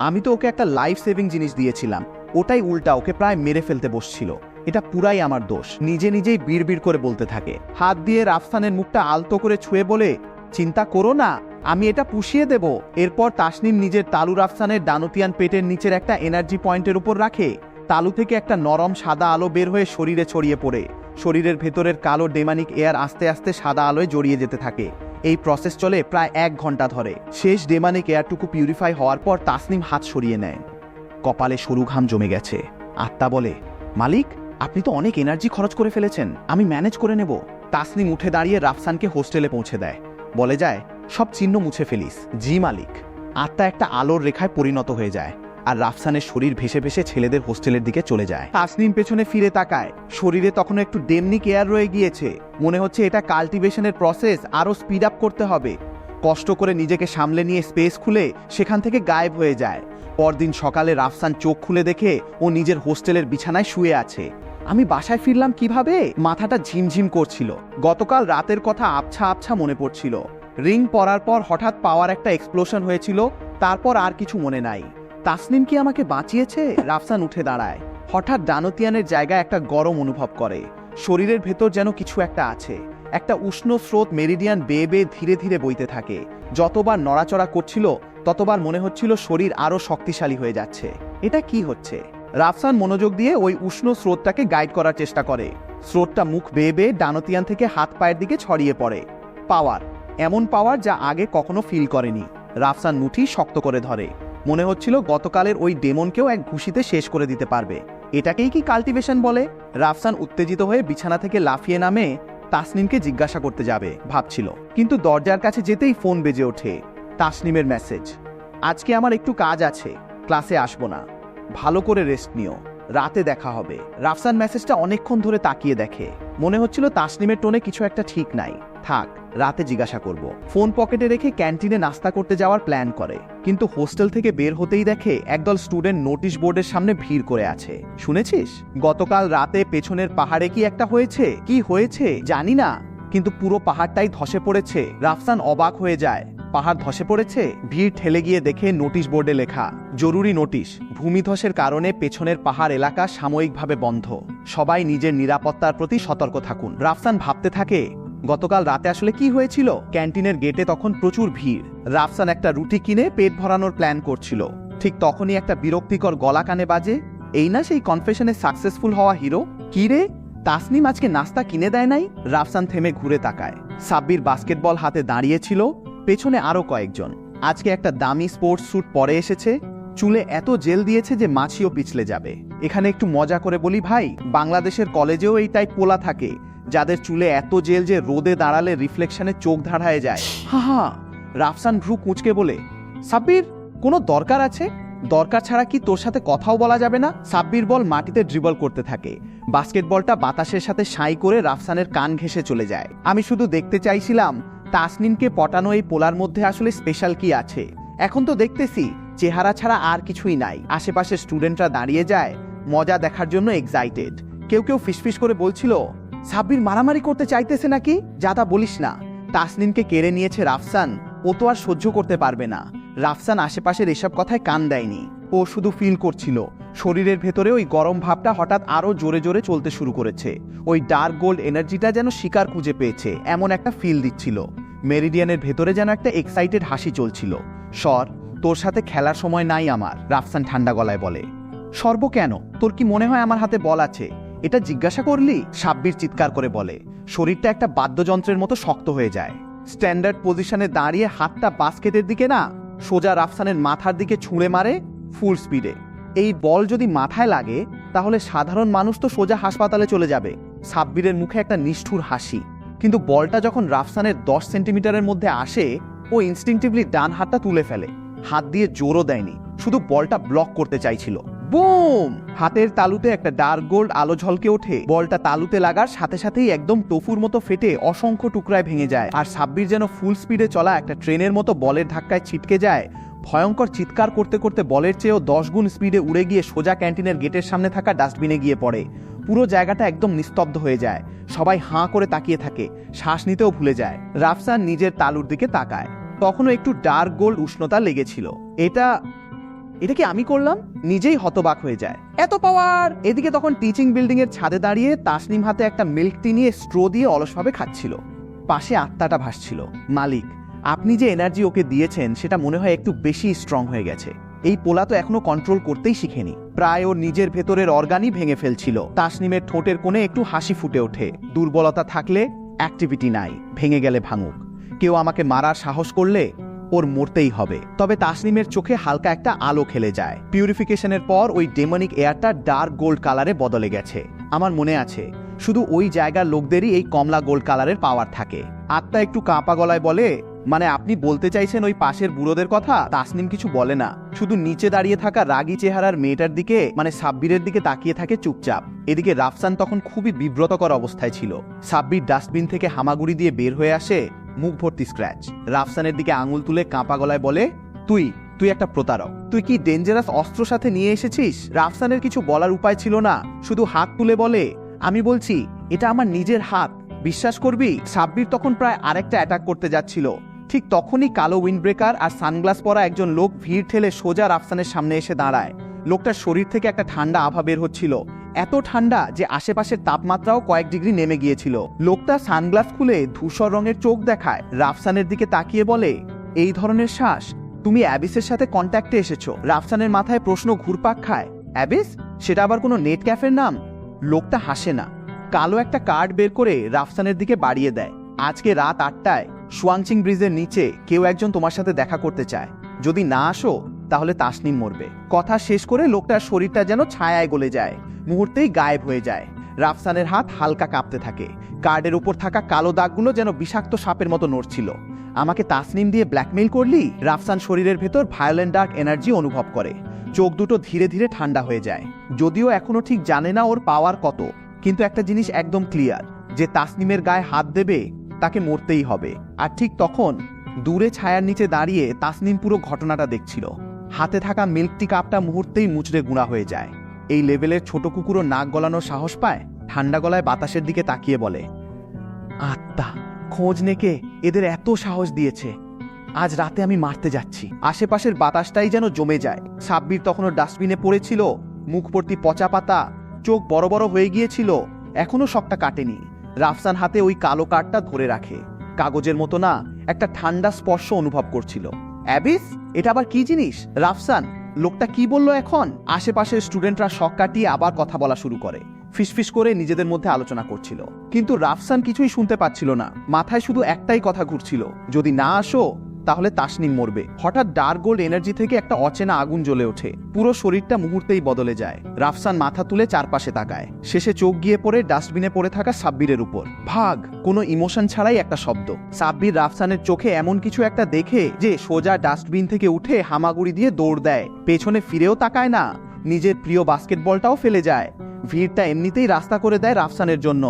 আমি তো ওকে একটা লাইফ সেভিং জিনিস দিয়েছিলাম, ওটাই উল্টা ওকে প্রায় মেরে ফেলতে বসছিল। এটা পুরাই আমার দোষ। নিজে নিজেই বিড়বিড় করে বলতে থাকে। হাত দিয়ে রাফসানের মুখটা আলতো করে ছুঁয়ে বলে, চিন্তা করো না, আমি এটা পুষিয়ে দেব। এরপর তাসনিম নিজের তালু রাফসানের দানুতিয়ান পেটের নিচের একটা এনার্জি পয়েন্টের উপর রাখে। তালু থেকে একটা নরম সাদা আলো বের হয়ে শরীরে ছড়িয়ে পড়ে। শরীরের ভেতরের কালো ডেমানিক এয়ার আস্তে আস্তে সাদা আলোয় জড়িয়ে যেতে থাকে। এই প্রসেস চলে প্রায় 1 ঘন্টা ধরে। শেষ ডেমানিক এয়ারটুকু পিউরিফাই হওয়ার পর তাসনিম হাত সরিয়ে নেয়। কপালে সরু ঘাম জমে গেছে। আত্মা বলে, মালিক, আপনি তো অনেক এনার্জি খরচ করে ফেলেছেন, আমি ম্যানেজ করে নেব। তাসনিম উঠে দাঁড়িয়ে রাফসানকে হোস্টেলে পৌঁছে দেয়। বলে যায়, সব চিহ্ন মুছে ফেলিস। জি মালিক। আত্মা একটা আলোর রেখায় পরিণত হয়ে যায়, আর রাফসানের শরীর ভেসে ভেসে ছেলেদের হোস্টেলের দিকে চলে যায়। তাসনিম পেছনে ফিরে তাকায়। শরীরে তখন একটু ডেমনিক এয়ার রয়ে গিয়েছে। মনে হচ্ছে এটা কাল্টিভেশনের প্রসেস আরো স্পিড আপ করতে হবে। কষ্ট করে নিজেকে সামলে নিয়ে স্পেস খুলে সেখান থেকে গায়েব হয়ে যায়। পরদিন সকালে রাফসান চোখ খুলে দেখে ও নিজের হোস্টেলের বিছানায় শুয়ে আছে। আমি বাসায় ফিরলাম কিভাবে? মাথাটা ঝিমঝিম করছিল। গতকাল রাতের কথা আবছা আবছা মনে পড়ছিল। রিং পরার পর হঠাৎ পাওয়ার একটা এক্সপ্লোশন হয়েছিল, তারপর আর কিছু মনে নাই। তাসনিম কি আমাকে বাঁচিয়েছে? রাফসান উঠে দাঁড়ায়। হঠাৎ ডানতিয়ানের জায়গায় একটা গরম অনুভব করে। শরীরের ভেতর যেন কিছু একটা আছে। একটা উষ্ণ স্রোত মেরিডিয়ান বেয়ে বেয়ে ধীরে ধীরে বইতে থাকে। যতবার নড়াচড়া করছিল ততবার মনে হচ্ছিল শরীর আরো শক্তিশালী হয়ে যাচ্ছে। এটা কি হচ্ছে? রাফসান মনোযোগ দিয়ে ওই উষ্ণ স্রোতটাকে গাইড করার চেষ্টা করে। স্রোতটা মুখ বেয়ে বেয়ে ডানতিয়ান থেকে হাত পায়ের দিকে ছড়িয়ে পড়ে। পাওয়ার, এমন পাওয়ার যা আগে কখনো ফিল করেনি। রাফসান মুঠি শক্ত করে ধরে। মনে হচ্ছিল গতকালের ওই ডেমনকেও এক ঘুষিতে শেষ করে দিতে পারবে। এটাকেই কি কাল্টিভেশন বলে? রাফসান উত্তেজিত হয়ে বিছানা থেকে লাফিয়ে নামে তাসনিমকে জিজ্ঞাসা করতে যাবে ভাবছিল, কিন্তু দরজার কাছে যেতেই ফোন বেজে ওঠে। তাসনিমের মেসেজ, আজকে আমার একটু কাজ আছে, ক্লাসে আসবো না, ভালো করে রেস্ট নিও, রাতে দেখা হবে। রাফসান মেসেজটা অনেকক্ষণ ধরে তাকিয়ে দেখে। মনে হচ্ছিল তাসনিমের টোনে কিছু একটা ঠিক নাই। থাক, রাতে জিজ্ঞাসা করব। ফোন পকেটে রেখে ক্যান্টিনে নাস্তা করতে যাওয়ার প্ল্যান করে, কিন্তু হোস্টেল থেকে বের হতেই দেখে একদল স্টুডেন্ট নোটিশ বোর্ডের সামনে ভিড় করে আছে। শুনেছিস, গতকাল রাতে পেছনের পাহাড়ে কি একটা হয়েছে? কি হয়েছে জানি না, কিন্তু পুরো পাহাড়টাই ধসে পড়েছে। রাফসান অবাক হয়ে যায়। পাহাড় ধসে পড়েছে? ভিড় ঠেলে গিয়ে দেখে নোটিশ বোর্ডে লেখা, জরুরি নোটিশ, ভূমিধসের কারণে পেছনের পাহাড় এলাকা সাময়িকভাবে বন্ধ, সবাই নিজের নিরাপত্তার প্রতি সতর্ক থাকুন। রাফসান ভাবতে থাকে, গতকাল রাতে আসলে কি হয়েছিল? ক্যান্টিনের গেটে তখন প্রচুর ভিড়। রাফসান একটা রুটি কিনে পেট ভরানোর প্ল্যান করছিল। ঠিক তখনই একটা বিরক্তিকর গলা কানে বাজে। এই না সেই কনফেশনে সাকসেসফুল হওয়া হিরো? কি রে, তাসনিম আজকে নাস্তা কিনে দেয় নাই? রাফসান থেমে ঘুরে তাকায়। সাব্বির বাস্কেটবল হাতে দাঁড়িয়েছিল, পেছনে আরো কয়েকজন। আজকে একটা দামি স্পোর্টস স্যুট পরে এসেছে, চুলে এত জেল দিয়েছে যে মাছিও পিছলে যাবে। এখানে একটু মজা করে বলি ভাই, বাংলাদেশের কলেজেও এই টাইপ পোলা থাকে, যাদের চুলে এত জেল যে রোদে দাঁড়ালে রিফ্লেকশনে চোখ ধাঁধায় যায়। হা। রাফসান ভ্রু কুঁচকে বলে, সাব্বির, কোনো দরকার আছে? দরকার ছাড়া কি তোর সাথে কথাও বলা যাবে না? সাব্বির বল মাটিতে ড্রিবল করতে থাকে। বাস্কেটবলটা বাতাসের সাথে সাই করে রাফসানের কান ঘেঁষে চলে যায়। আমি শুধু দেখতে চাইছিলাম তাসনিমকে পটানো এই পোলার মধ্যে আসলে স্পেশাল কি আছে। এখন তো দেখতেছি চেহারা ছাড়া আর কিছুই নাই। আশেপাশে স্টুডেন্টরা দাঁড়িয়ে যায়, মজা দেখার জন্য এক্সাইটেড। কেউ কেউ ফিসফিস করে বলছিল, সাব্বির মারামারি করতে চাইতেছে নাকি? যা তা বলিস না, তাসনিমকে কেড়ে নিয়েছে রাফসান, ও তো আর সহ্য করতে পারবে না। রাফসান আশেপাশের এসব কথায় কান দেয়নি। ও শুধু ফিল করছিল শরীরের ভেতরে ওই গরম ভাবটা হঠাৎ আরো জোরে জোরে চলতে শুরু করেছে। ওই ডার্ক গোল্ড এনার্জিটা যেন শিকার খুঁজে পেয়েছে, এমন একটা ফিল দিচ্ছিল। মেরিডিয়ানের ভেতরে যেন একটা এক্সাইটেড হাসি চলছিল। সর, তোর সাথে খেলার সময় নাই আমার, রাফসান ঠান্ডা গলায় বলে। সর্ব কেন? তোর কি মনে হয় আমার হাতে বল আছে? এটা জিজ্ঞাসা করলি? সাব্বির চিৎকার করে বলে। শরীরটা একটা বাদ্যযন্ত্রের মতো শক্ত হয়ে যায়। স্ট্যান্ডার্ড পজিশনে দাঁড়িয়ে হাতটা বাস্কেটের দিকে না, সোজা রাফসানের মাথার দিকে ছুঁড়ে মারে ফুল স্পিডে। এই বল যদি মাথায় লাগে তাহলে সাধারণ মানুষ তো সোজা হাসপাতালে চলে যাবে। সাব্বিরের মুখে একটা নিষ্ঠুর হাসি। কিন্তু বলটা যখন রাফসানের 10 সেন্টিমিটারের মধ্যে আসে, ও ইনস্টিংটিভলি ডান হাতটা তুলে ফেলে। হাত দিয়ে জোরও দেয়নি, শুধু বলটা ব্লক করতে চাইছিল। বুম! হাতের তালুতে একটা ডার্ক গোল্ড আলো ঝলকে ওঠে। বলটা তালুতে লাগার সাথে সাথেই একদম টফুর মতো ফেটে অসংখ্য টুকরায় ভেঙে যায়। আর সাব্বির যেন ফুল স্পিডে চলা একটা ট্রেনের মতো বলের ধাক্কায় ছিটকে যায়। ভয়ঙ্কর চিৎকার করতে করতে বলের চেয়েও 10 গুণ স্পিডে উড়ে গিয়ে সোজা ক্যান্টিনের গেটের সামনে থাকা ডাস্টবিনে গিয়ে পড়ে। পুরো জায়গাটা একদম নিস্তব্ধ হয়ে যায়। সবাই হাঁ করে তাকিয়ে থাকে, শ্বাস নিতেও ভুলে যায়। রাফসান নিজের তালুর দিকে তাকায়। তখনও একটু ডার্ক গোল্ড উষ্ণতা লেগেছিল। এটা কি আমি করলাম? নিজেই হতবাক হয়ে যায়। এত পাওয়ার! এদিকে তখন টিচিং বিল্ডিং এর ছাদে দাঁড়িয়ে তাসনিম হাতে একটা মিল্ক টি নিয়ে স্ট্র দিয়ে অলসভাবে খাচ্ছিল। পাশে আত্মাটা ভাসছিল, মালিক, আপনি যে এনার্জি ওকে দিয়েছেন সেটা মনে হয় একটু বেশি স্ট্রং হয়ে গেছে। এই পোলা তো এখনো কন্ট্রোল করতেই শিখেনি। প্রায় ওর নিজের ভেতরের অর্গানই ভেঙে ফেলছিল। তাসনিমের ঠোঁটের কোণে একটু হাসি ফুটে ওঠে। দুর্বলতা থাকলে অ্যাক্টিভিটি নাই, ভেঙে গেলে ভাঙুক। কেউ আমাকে মারার সাহস করলে ওর মরতেই হবে। তবে তাসনিমের চোখে হালকা একটা আলো খেলে যায়। পিউরিফিকেশনের পর ওই ডেমনিক এয়ারটা ডার্ক গোল্ড কালারে বদলে গেছে। আমার মনে আছে, শুধু ওই জায়গার লোকদেরই এই কমলা গোল্ড কালারের পাওয়ার থাকে। আত্মা একটু কাঁপা গলায় বলে, মানে আপনি বলতে চাইছেন ওই পাশের বুড়োদের কথা? তাসনিম কিছু বলে না, শুধু নিচে দাঁড়িয়ে থাকা রাগী চেহারার মেয়েটার দিকে, মানে সাব্বিরের দিকে তাকিয়ে থাকে চুপচাপ। এদিকে রাফসান তখন খুবই বিব্রতকর অবস্থায় ছিল। সাব্বির ডাস্টবিন থেকে হামাগুড়ি দিয়ে বের হয়ে আসে, মুখ ভর্তি স্ক্র্যাচ। রাফসানের দিকে আঙুল তুলে কাঁপা গলায় বলে, তুই একটা প্রতারক। তুই কি ডেঞ্জারাস অস্ত্র সাথে নিয়ে এসেছিস? রাফসানের কিছু বলার উপায় ছিল না, শুধু হাত তুলে বলে, আমি বলছি এটা আমার নিজের হাত, বিশ্বাস করবি? সাব্বির তখন প্রায় আরেকটা অ্যাটাক করতে যাচ্ছিল। ঠিক তখনই কালো উইন্ডব্রেকার আর সানগ্লাস পরা একজন লোক ভিড় ঠেলে সোজা রাফসানের সামনে এসে দাঁড়ায়। লোকটার শরীর থেকে একটা ঠান্ডা আভা বের হচ্ছিল, এত ঠান্ডা যে আশেপাশের তাপমাত্রাও কয়েক ডিগ্রি নেমে গিয়েছিল। লোকটা সানগ্লাস খুলে ধূসর রঙের চোখ দেখায়, রাফসানের দিকে তাকিয়ে বলে, এই ধরনের শ্বাস? তুমি অ্যাবিসের সাথে কন্ট্যাক্টে এসেছো? রাফসানের মাথায় প্রশ্ন ঘুরপাক খায়। অ্যাবিস? সেটা আবার কোনো নেট ক্যাফের নাম? লোকটা হাসে না, কালো একটা কার্ড বের করে রাফসানের দিকে বাড়িয়ে দেয়। আজকে রাত 8টায় সুয়াংচিং ব্রিজের নিচে কেউ একজন তোমার সাথে দেখা করতে চায়। যদি না আসো তাহলে তাসনিম মরবে। কথা শেষ করে লোকটার শরীরটা যেন ছায়ায় গলে যায়, মুহূর্তেই গায়েব হয়ে যায়। রাফসানের হাত হালকা কাঁপতে থাকে। কার্ডের উপর থাকা কালো দাগগুলো যেন বিষাক্ত সাপের মতো নড়ছিল। আমাকে তাসনিম দিয়ে ব্ল্যাকমেইল করলি? রাফসান শরীরের ভেতর ভায়োলেন্ট ডার্ক এনার্জি অনুভব করে। চোখ দুটো ধীরে ধীরে ঠান্ডা হয়ে যায়। যদিও এখনো ঠিক জানে না ওর পাওয়ার কত, কিন্তু একটা জিনিস একদম ক্লিয়ার, যে তাসনিমের গায়ে হাত দেবে তাকে মরতেই হবে। আর ঠিক তখন দূরে ছায়ার নিচে দাঁড়িয়ে তাসনিম পুরো ঘটনাটা দেখছিল। হাতে থাকা মিল্ক টি কাপটা মুহূর্তেই মুচড়ে গুঁড়া হয়ে যায়। এই লেভেলের ছোট কুকুরও নাক গলানোর সাহস পায়? ঠান্ডা গলায় বাতাসের দিকে তাকিয়ে বলে, আত্মা খোঁজ নেকে এদের এত সাহস দিয়েছে। আজ রাতে আমি মারতে যাচ্ছি। আশেপাশের বাতাসটাই যেন জমে যায়। সাব্বির তখনও ডাস্টবিনে পড়েছিল, মুখ ভর্তি পচা পাতা, চোখ বড় বড় হয়ে গিয়েছিল, এখনো শকটা কাটেনি। রাফসান হাতে ওই কালো কার্ডটা ধরে রাখে। কাগজের মতো না, একটা ঠান্ডা স্পর্শ অনুভব করছিল। অ্যাবিস, এটা আবার কি জিনিস? রাফসান, লোকটা কি বলল এখন? আশেপাশের স্টুডেন্টরা শক কাটিয়ে আবার কথা বলা শুরু করে, ফিসফিস করে নিজেদের মধ্যে আলোচনা করছিল। কিন্তু রাফসান কিছুই শুনতে পাচ্ছিল না। মাথায় শুধু একটাই কথা ঘুরছিল, যদি না আসো তাহলে তাসনিম মরবে। হঠাৎ ডার্ক গোল্ড এনার্জি থেকে একটা অচেনা আগুন জ্বলে ওঠে। পুরো শরীরটা মুহূর্তেই বদলে যায়। রাফসান মাথা তুলে চারপাশে তাকায়। শেষে চোখ গিয়ে পড়ে ডাস্টবিনে পড়ে থাকা সাব্বিরের উপর। ভাগ! কোনো ইমোশন ছাড়াই একটা শব্দ। সাব্বির রাফসানের চোখে এমন কিছু একটা দেখে যে সোজা ডাস্টবিন থেকে উঠে হামাগুড়ি দিয়ে দৌড় দেয়। পেছনে ফিরেও তাকায় না, নিজের প্রিয় বাস্কেটবলটাও ফেলে যায়। ভিড়টা এমনিতেই রাস্তা করে দেয় রাফসানের জন্য।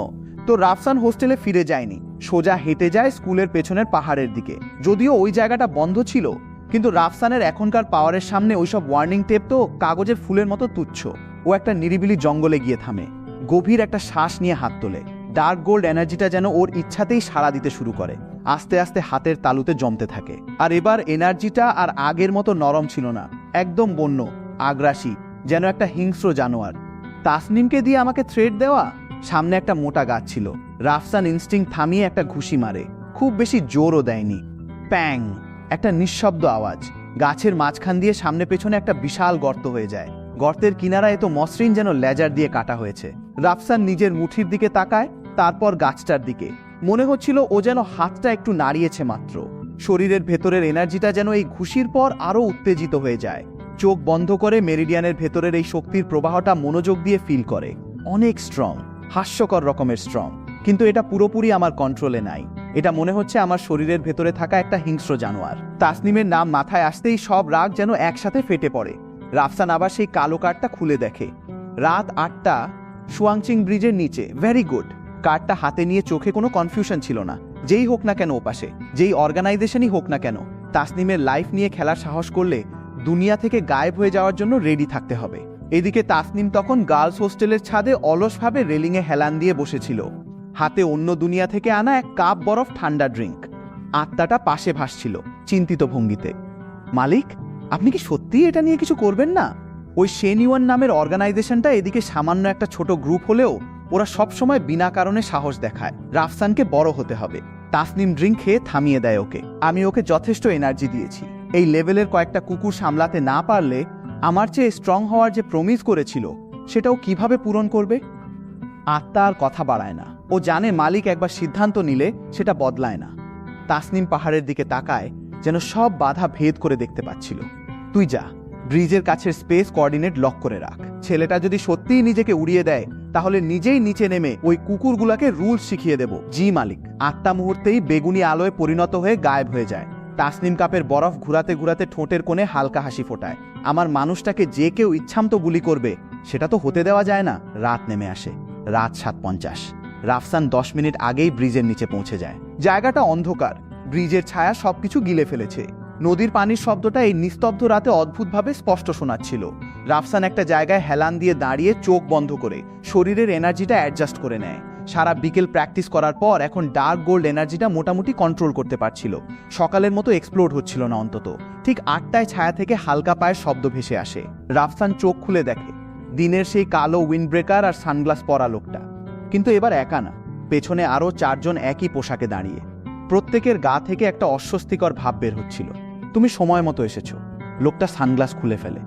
তো রাফসান হোস্টেলে ফিরে যায়নি, সোজা হেঁটে যায় স্কুলের পেছনের পাহাড়ের দিকে। যদিও ওই জায়গাটা বন্ধ ছিল, কিন্তু রাফসানের এখনকার পাওয়ারের সামনে ওইসব ওয়ার্নিং টেপ তো কাগজের ফুলের মতো তুচ্ছ। ও একটা নিরিবিলি জঙ্গলে গিয়ে থামে, গভীর একটা শ্বাস নিয়ে হাত তোলে। ডার্ক গোল্ড এনার্জিটা যেন ওর ইচ্ছাতেই সাড়া দিতে শুরু করে, আস্তে আস্তে হাতের তালুতে জমতে থাকে। আর এবার এনার্জিটা আর আগের মতো নরম ছিল না, একদম বন্য, আগ্রাসী, যেন একটা হিংস্র জানোয়ার। তাসনিমকে দিয়ে আমাকে থ্রেট দেওয়া? সামনে একটা মোটা গাছ ছিল। রাফসান ইনস্টিংক্ট থামিয়ে একটা ঘুষি মারে, খুব বেশি জোরও দেয়নি। প্যাং! একটা নিঃশব্দ আওয়াজ। গাছের মাঝখান দিয়ে সামনে পেছনে একটা বিশাল গর্ত হয়ে যায়। গর্তের কিনারা এত মসৃণ যেন লেজার দিয়ে কাটা হয়েছে। রাফসান নিজের মুঠির দিকে তাকায়, তারপর গাছটার দিকে। মনে হচ্ছিল ও যেন হাতটা একটু নাড়িয়েছে মাত্র। শরীরের ভেতরের এনার্জিটা যেন এই ঘুষির পর আরও উত্তেজিত হয়ে যায়। চোখ বন্ধ করে মেরিডিয়ানের ভেতরের এই শক্তির প্রবাহটা মনোযোগ দিয়ে ফিল করে। অনেক স্ট্রং, হাস্যকর রকমের স্ট্রং। কিন্তু এটা পুরোপুরি আমার কন্ট্রোলে নাই। এটা মনে হচ্ছে আমার শরীরের ভেতরে থাকা একটা হিংস্র জানোয়ার। তাসনিমের নাম মাথায় আসতেই সব রাগ যেন একসাথে ফেটে পড়ে। রাফসান আবার সেই কালো কার্ডটা খুলে দেখে। রাত 8টা, সুয়াংচিং ব্রিজের নিচে। Very good. কার্ডটা হাতে নিয়ে চোখে কোনো কনফিউশন ছিল না। যেই হোক না কেন ওপাশে, যেই অর্গানাইজেশনই হোক না কেন, তাসনিমের লাইফ নিয়ে খেলার সাহস করলে দুনিয়া থেকে গায়েব হয়ে যাওয়ার জন্য রেডি থাকতে হবে। এদিকে তাসনিম তখন গার্লস হোস্টেলের ছাদে অলসভাবে রেলিংয়ে হেলান দিয়ে বসেছিল, হাতে অন্য দুনিয়া থেকে আনা এক কাপ বরফ ঠান্ডা ড্রিঙ্ক। আত্মাটা পাশে ভাসছিল চিন্তিত ভঙ্গিতে। মালিক, আপনি কি সত্যিই এটা নিয়ে কিছু করবেন না? ওই শেনিওয়ান নামের অর্গানাইজেশনটা এদিকে সামান্য একটা ছোট গ্রুপ হলেও ওরা সবসময় বিনা কারণে সাহস দেখায়। রাফসানকে বড় হতে হবে। তাসনিম ড্রিঙ্ক খেয়ে থামিয়ে দেয় ওকে। আমি ওকে যথেষ্ট এনার্জি দিয়েছি। এই লেভেলের কয়েকটা কুকুর সামলাতে না পারলে আমার চেয়ে স্ট্রং হওয়ার যে প্রমিস করেছিল সেটাও কিভাবে পূরণ করবে? আত্মা আর কথা বাড়ায় না। ও জানে মালিক একবার সিদ্ধান্ত নিলে সেটা বদলায় না। তাসনিম পাহাড়ের দিকে তাকায়, যেন সব বাধা ভেদ করে দেখতে পাচ্ছিল। তুই যা, ব্রিজের কাছের স্পেস কোঅর্ডিনেট লক করে রাখ। ছেলেটা যদি সত্যিই নিজেকে উড়িয়ে দেয় তাহলে নিজেই নিচে নেমে ওই কুকুরগুলাকে রুলস শিখিয়ে দেব। জি মালিক। আত্মা মুহূর্তেই বেগুনি আলোয় পরিণত হয়ে গায়েব হয়ে যায়। তাসনিম কাপের বরফ ঘুরাতে ঘুরাতে ঠোঁটের কোণে হালকা হাসি ফোটায়। আমার মানুষটাকে যে কেউ ইচ্ছামতো গুলি করবে সেটা তো হতে দেওয়া যায় না। রাত নেমে আসে। রাত 7:50। রাফসান 10 মিনিট আগেই ব্রিজের নিচে পৌঁছে যায়। জায়গাটা অন্ধকার, ব্রিজের ছায়া সবকিছু গিলে ফেলেছে। নদীর পানির শব্দটা এই নিস্তব্ধ রাতে অদ্ভুতভাবে স্পষ্ট শোনাচ্ছিল। রাফসান একটা জায়গায় হেলান দিয়ে দাঁড়িয়ে চোখ বন্ধ করে শরীরের এনার্জিটা অ্যাডজাস্ট করে নেয়। সারা বিকেল প্র্যাকটিস করার পর এখন ডার্ক গোল্ড এনার্জিটা মোটামুটি কন্ট্রোল করতে পারছিল। সকালের মতো এক্সপ্লোড হচ্ছিল না অন্তত। ঠিক 8টায় ছায়া থেকে হালকা পায়ের শব্দ ভেসে আসে। রাফসান চোখ খুলে দেখে দিনের সেই কালো উইন্ডব্রেকার আর সানগ্লাস পরা লোকটা। কিন্তু এবার একা না, পেছনে আরও 4 জন একই পোশাকে দাঁড়িয়ে। প্রত্যেকের গা থেকে একটা অস্বস্তিকর ভাব বের হচ্ছিল। তুমি সময় মতো এসেছো। লোকটা সানগ্লাস খুলে ফেলে।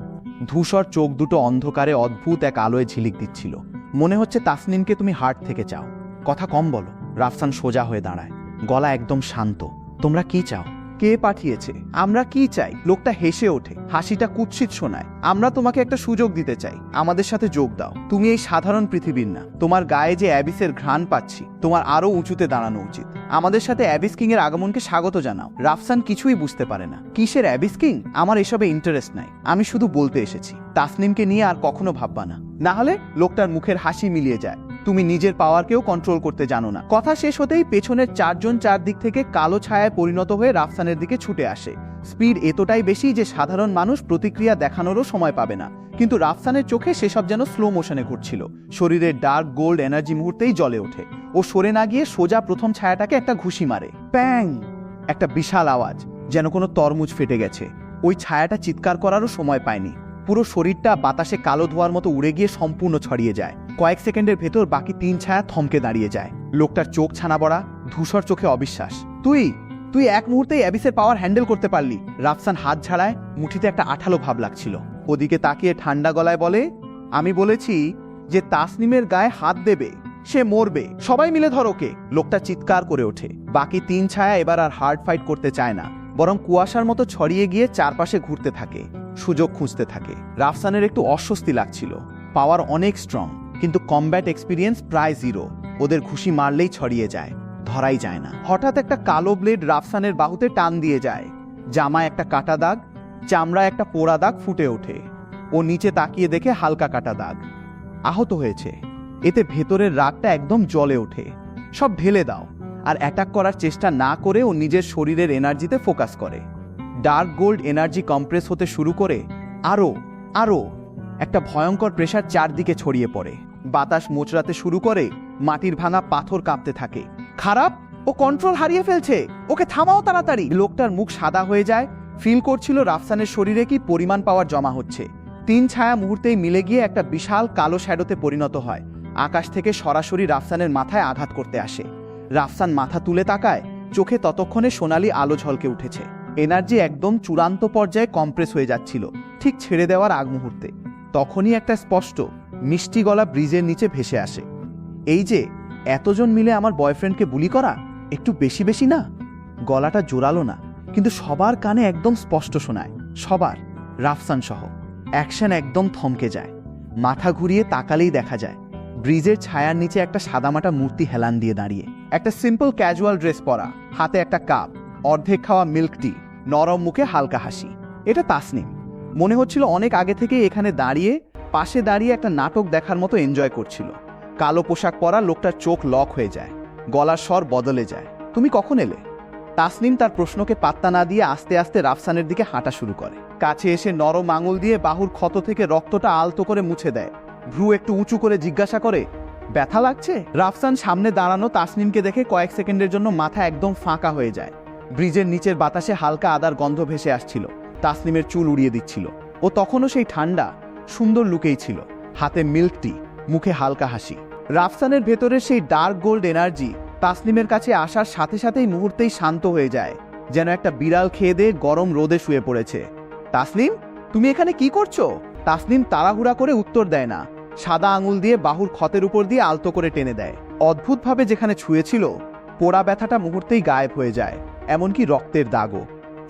ধূসর চোখ দুটো অন্ধকারে অদ্ভুত এক আলোয় ঝিলিক দিচ্ছিল। মনে হচ্ছে তাসনিমকে তুমি হার্ট থেকে চাও। কথা কম বলো। রাফসান সোজা হয়ে দাঁড়ায়, গলা একদম শান্ত। তোমরা কি চাও? কে পাঠিয়েছে? আমরা কি চাই? লোকটা হেসে ওঠে, হাসিটা কুৎসিত শোনায়। আমরা তোমাকে একটা সুযোগ দিতে চাই, আমাদের সাথে যোগ দাও। তুমি এই সাধারণ পৃথিবীর না। তোমার গায়ে যে অ্যাবিসের ঘ্রাণ পাচ্ছি, তোমার আরো উঁচুতে দাঁড়ানো উচিত। আমাদের সাথে অ্যাবিস কিং এর আগমনকে স্বাগত জানাও। রাফসান কিছুই বুঝতে পারে না। কিসের অ্যাবিস কিং? আমার এসবে ইন্টারেস্ট নাই। আমি শুধু বলতে এসেছি, তাসনিমকে নিয়ে আর কখনো ভাববা না। না হলে লোকটার মুখের হাসি মিলিয়ে যায়। তুমি নিজের পাওয়ারকেও কন্ট্রোল করতে জানো না। কথা শেষ হতেই পেছনের চারজন চারদিক থেকে কালো ছায়ায় পরিণত হয়ে রাফসানের দিকে ছুটে আসে। স্পিড এতটাই বেশি যে সাধারণ মানুষ প্রতিক্রিয়া দেখানোরও সময় পাবে না। কিন্তু রাফসানের চোখে সেসব যেন স্লো মোশনে ঘুরছিল। শরীরের ডার্ক গোল্ড এনার্জি মুহূর্তেই জ্বলে ওঠে। ও সরে না গিয়ে সোজা প্রথম ছায়াটাকে একটা ঘুষি মারে। প্যাং! একটা বিশাল আওয়াজ, যেন কোনো তরমুজ ফেটে গেছে। ওই ছায়াটা চিৎকার করারও সময় পায়নি। পুরো শরীরটা বাতাসে কালো ধোঁয়ার মতো উড়ে গিয়ে সম্পূর্ণ ছড়িয়ে যায়। কয়েক সেকেন্ডের ভেতর বাকি 3 ছায়া থমকে দাঁড়িয়ে যায়। লোকটার চোখ ছানা বড়া, ধূসর চোখে অবিশ্বাস। তুই এক মুহূর্তেই অ্যাবিসের পাওয়ার হ্যান্ডেল করতে পারলি। রাফসান হাত ঝাড়ায়, মুঠিতে একটা আঠালো ভাব লাগছিল। ওদিকে তাকিয়ে ঠান্ডা গলায় বলে, আমি বলেছি যে তাসনিমের গায়ে হাত দেবে সে মরবে। সবাই মিলে ধর ওকে। লোকটা চিৎকার করে ওঠে। বাকি 3 ছায়া এবার আর হার্ড ফাইট করতে চায় না, বরং কুয়াশার মতো ছড়িয়ে গিয়ে চারপাশে ঘুরতে থাকে, সুযোগ খুঁজতে থাকে। রাফসানের একটু অস্বস্তি লাগছিল। পাওয়ার অনেক স্ট্রং, কিন্তু কমব্যাট এক্সপিরিয়েন্স প্রায় 0। ওদের ঘুষি মারলেই ছড়িয়ে যায়, ধরাই যায় না। হঠাৎ একটা কালো ব্লেড রাফসানের বাহুতে টান দিয়ে যায়। জামায় একটা কাটা দাগ, চামড়ায় একটা পোড়া দাগ ফুটে ওঠে। ও নিচে তাকিয়ে দেখে হালকা কাটা দাগ। আহত হয়েছে। এতে ভেতরের রাগটা একদম জ্বলে ওঠে। সব ঢেলে দাও। আর অ্যাটাক করার চেষ্টা না করে ও নিজের শরীরের এনার্জিতে ফোকাস করে। ডার্ক গোল্ড এনার্জি কম্প্রেস হতে শুরু করে। আরো একটা ভয়ঙ্কর প্রেসার চারদিকে ছড়িয়ে পড়ে। বাতাস মোচড়াতে শুরু করে। মাটির ভাঙা পাথর কাঁপতে থাকে। খারাপ, ও কন্ট্রোল হারিয়ে ফেলছে। ওকে থামাও তাড়াতাড়ি। লোকটার মুখ সাদা হয়ে যায়। ফিল করছিল রাফসানের শরীরে কি পরিমাণ পাওয়ার জমা হচ্ছে। 3 ছায়া মুহূর্তেই মিলে গিয়ে একটা বিশাল কালো শ্যাডোতে পরিণত হয়। আকাশ থেকে সরাসরি রাফসানের মাথায় আঘাত করতে আসে। রাফসান মাথা তুলে তাকায়। চোখে ততক্ষণে সোনালি আলো ঝলকে উঠেছে। এনার্জি একদম চূড়ান্ত পর্যায়ে কম্প্রেস হয়ে যাচ্ছিল, ঠিক ছেড়ে দেওয়ার আগ মুহূর্তে। তখনই একটা স্পষ্ট মিষ্টি গলা ব্রিজের নিচে ভেসে আসে। এই যে এতজন মিলে আমার বয়ফ্রেন্ডকে বুলি করা একটু বেশি বেশি না? গলাটা জোরালো না, কিন্তু সবার কানে একদম স্পষ্ট শোনায়। সবার, রাফসান সহ। অ্যাকশন একদম থমকে যায়। মাথা ঘুরিয়ে তাকালেই দেখা যায় ব্রিজের ছায়ার নিচে একটা সাদামাটা মূর্তি হেলান দিয়ে দাঁড়িয়ে। একটা সিম্পল ক্যাজুয়াল ড্রেস পরা, হাতে একটা কাপ, অর্ধেক খাওয়া মিল্ক টি, নরম মুখে হালকা হাসি। এটা তাসনিম। মনে হচ্ছিল অনেক আগে থেকে এখানে দাঁড়িয়ে, পাশে দাঁড়িয়ে একটা নাটক দেখার মতো এনজয় করছিল। কালো পোশাক পরা লোকটার চোখ লক হয়ে যায়। গলার স্বর বদলে যায়। তুমি কখন এলে? তাসনিম তার প্রশ্নকে পাত্তা না দিয়ে আস্তে আস্তে রাফসানের দিকে হাঁটা শুরু করে। কাছে এসে নরম আঙুল দিয়ে বাহুর ক্ষত থেকে রক্তটা আলতো করে মুছে দেয়। ভ্রু একটু উঁচু করে জিজ্ঞাসা করে, ব্যথা লাগছে? রাফসান সামনে দাঁড়ানো তাসনিমকে দেখে কয়েক সেকেন্ডের জন্য মাথা একদম ফাঁকা হয়ে যায়। ব্রিজের নিচের বাতাসে হালকা আদার গন্ধ ভেসে আসছিল। তাসনিমের চুল উড়িয়ে দিচ্ছিল। ও তখনও সেই ঠান্ডা সুন্দর লুকেই ছিল। হাতে মিল্ক টি, মুখে হালকা হাসি। রাফসানের ভেতরের সেই ডার্ক গোল্ড এনার্জি তাসনিমের কাছে আসার সাথে সাথেই মুহূর্তেই শান্ত হয়ে যায়, যেন একটা বিড়াল খেয়ে দিয়ে গরম রোদে শুয়ে পড়েছে। তাসনিম, তুমি এখানে কি করছো? তাসনিম তাড়াহুড়া করে উত্তর দেয় না। সাদা আঙুল দিয়ে বাহুর ক্ষতের উপর দিয়ে আলতো করে টেনে দেয়। অদ্ভুতভাবে যেখানে ছুঁয়েছিল পোড়া ব্যথাটা মুহূর্তেই গায়েব হয়ে যায়, এমনকি রক্তের দাগও